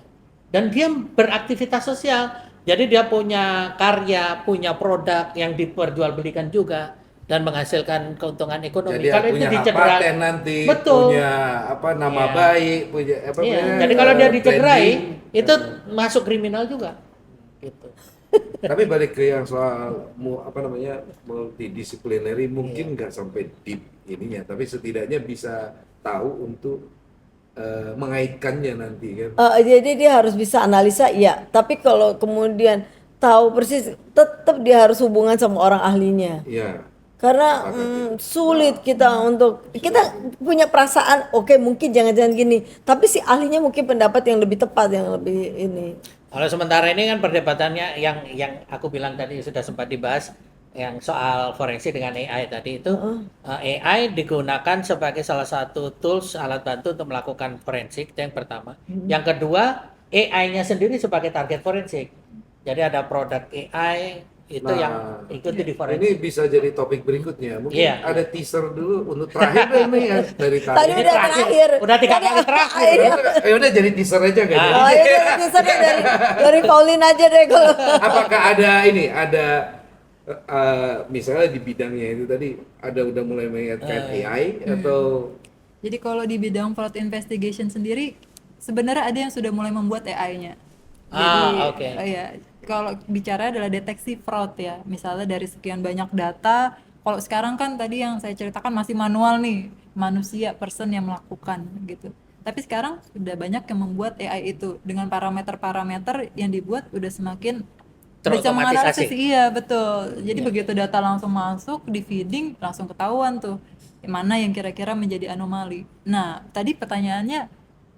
Speaker 2: dan dia beraktivitas sosial. Jadi dia punya karya, punya produk yang diperjualbelikan juga dan menghasilkan keuntungan ekonomi.
Speaker 1: Jadi
Speaker 2: kalau
Speaker 1: punya
Speaker 2: itu
Speaker 1: hak
Speaker 2: dicederai,
Speaker 1: paten nanti,
Speaker 2: betul.
Speaker 1: punya nama baik, punya
Speaker 2: Jadi kalau dia dicederai,
Speaker 1: branding.
Speaker 2: itu masuk kriminal juga. Gitu.
Speaker 1: Tapi balik ke yang soal multidisciplinary, mungkin nggak sampai deep ininya, tapi setidaknya bisa tahu untuk mengaitkannya nanti kan.
Speaker 3: Jadi dia harus bisa analisa, iya. Tapi kalau kemudian tahu persis, tetap dia harus hubungan sama orang ahlinya.
Speaker 1: Iya.
Speaker 3: Karena sulit kita punya perasaan, oke, mungkin jangan-jangan gini, tapi si ahlinya mungkin pendapat yang lebih tepat, yang lebih ini.
Speaker 2: Kalau sementara ini kan perdebatannya yang aku bilang tadi sudah sempat dibahas, yang soal forensik dengan AI tadi itu, AI digunakan sebagai salah satu tools, alat bantu untuk melakukan forensik, itu yang pertama. Yang kedua, AI-nya sendiri sebagai target forensik. Jadi ada produk AI itu
Speaker 1: Nah,
Speaker 2: yang ikuti di forensik.
Speaker 1: ini bisa jadi topik berikutnya. Mungkin
Speaker 2: Iya.
Speaker 1: ada teaser dulu untuk terakhir deh nih ya dari
Speaker 3: Tadi
Speaker 1: tadi.
Speaker 3: udah terakhir.
Speaker 2: Udah 3
Speaker 3: Tadi-
Speaker 2: kali terakhir.
Speaker 3: Iya.
Speaker 1: Ya udah jadi teaser aja kan.
Speaker 3: Oh iya, jadi teasernya dari Pauline aja deh kalau.
Speaker 1: Apakah ada ini misalnya di bidangnya itu tadi ada udah mulai mengingatkan AI atau
Speaker 4: Jadi kalau di bidang fraud investigation sendiri sebenarnya ada yang sudah mulai membuat AI-nya. Jadi
Speaker 2: Oke.
Speaker 4: ya kalau bicara adalah deteksi fraud ya. Misalnya dari sekian banyak data, kalau sekarang kan tadi yang saya ceritakan masih manual nih, manusia person yang melakukan gitu. Tapi sekarang sudah banyak yang membuat AI itu dengan parameter-parameter yang dibuat udah semakin bisa menganalisis.
Speaker 2: Terotomatisasi.
Speaker 4: Iya betul. Jadi begitu data langsung masuk di feeding langsung ketahuan tuh mana yang kira-kira menjadi anomali. Nah tadi pertanyaannya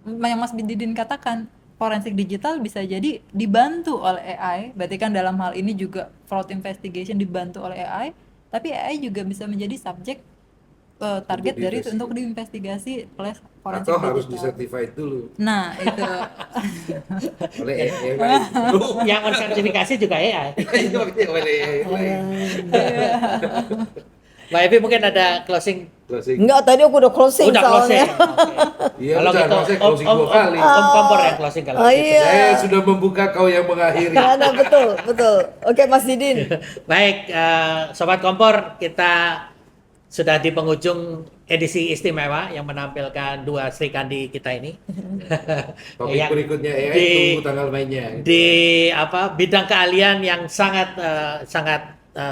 Speaker 4: yang Mas Didin katakan forensik digital bisa jadi dibantu oleh AI. Berarti kan dalam hal ini juga fraud investigation dibantu oleh AI. Tapi AI juga bisa menjadi subjek target
Speaker 1: Untuk
Speaker 4: dari
Speaker 1: diinvestigasi.
Speaker 4: untuk diinvestigasi oleh forensik
Speaker 1: atau harus
Speaker 4: digital.
Speaker 1: disertified dulu
Speaker 4: Nah itu
Speaker 1: oleh AI lain.
Speaker 2: Yang mensertifikasi juga AI.
Speaker 1: Oleh AI lain.
Speaker 2: Mbak Evi mungkin ada closing.
Speaker 3: Enggak, tadi aku udah closing
Speaker 2: Udah closing.
Speaker 3: soalnya.
Speaker 2: Oke.
Speaker 1: Iya,
Speaker 2: Kalau
Speaker 1: udah,
Speaker 2: gitu,
Speaker 1: saya closing 2 kali.
Speaker 2: Om Kompor yang closing kalau
Speaker 3: Oh
Speaker 2: gitu.
Speaker 3: iya.
Speaker 1: Saya sudah membuka, kau yang mengakhiri.
Speaker 3: Ada betul. Oke Mas Didin.
Speaker 2: Baik, Sobat Kompor, kita sudah di penghujung edisi istimewa yang menampilkan 2 Sri Kandi kita ini.
Speaker 1: Topik
Speaker 2: Yang
Speaker 1: berikutnya AI tunggu tanggal mainnya.
Speaker 2: Di bidang keahlian yang sangat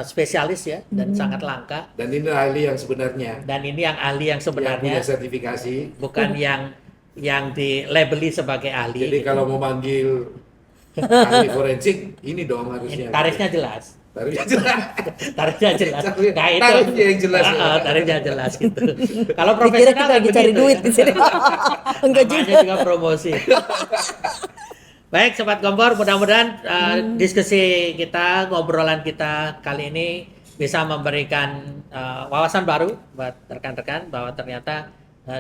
Speaker 2: spesialis ya dan sangat langka.
Speaker 1: Dan ini ahli yang sebenarnya.
Speaker 2: Dan ini yang ahli yang
Speaker 1: Yang
Speaker 2: sebenarnya,
Speaker 1: punya sertifikasi.
Speaker 2: bukan yang dilabeli sebagai ahli.
Speaker 1: Jadi kalau mau manggil ahli forensik, ini dong harusnya.
Speaker 2: Tarifnya jelas.
Speaker 1: Tarifnya jelas.
Speaker 2: Tarifnya jelas. Nah, itu
Speaker 1: Tarifnya yang jelas.
Speaker 2: tarifnya jelas gitu. Kalau
Speaker 3: Dikira
Speaker 2: profesional
Speaker 3: kita
Speaker 2: kan
Speaker 3: lagi cari
Speaker 2: begitu
Speaker 3: duit
Speaker 2: ya.
Speaker 3: di sini. Enggak
Speaker 2: Namanya
Speaker 3: juga.
Speaker 2: juga promosi. Baik, Sobat Kompor, mudah-mudahan diskusi kita, ngobrolan kita kali ini bisa memberikan wawasan baru buat rekan-rekan bahwa ternyata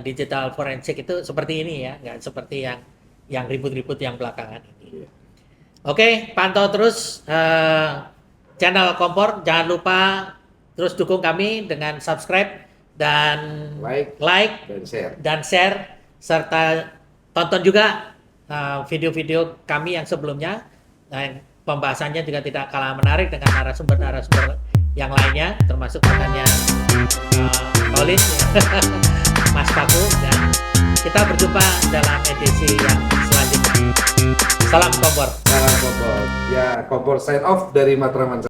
Speaker 2: digital forensik itu seperti ini ya, nggak seperti yang ribut-ribut yang belakangan ini. Oke, pantau terus channel Kompor, jangan lupa terus dukung kami dengan subscribe dan like
Speaker 1: dan share.
Speaker 2: serta tonton juga video-video kami yang sebelumnya, dan pembahasannya juga tidak kalah menarik dengan narasumber-narasumber yang lainnya, termasuk rekannya Pauline, Mas Paku, dan kita berjumpa dalam edisi yang selanjutnya. Salam Kompor.
Speaker 1: Salam Kompor. Ya, Kompor sign off dari Matraman.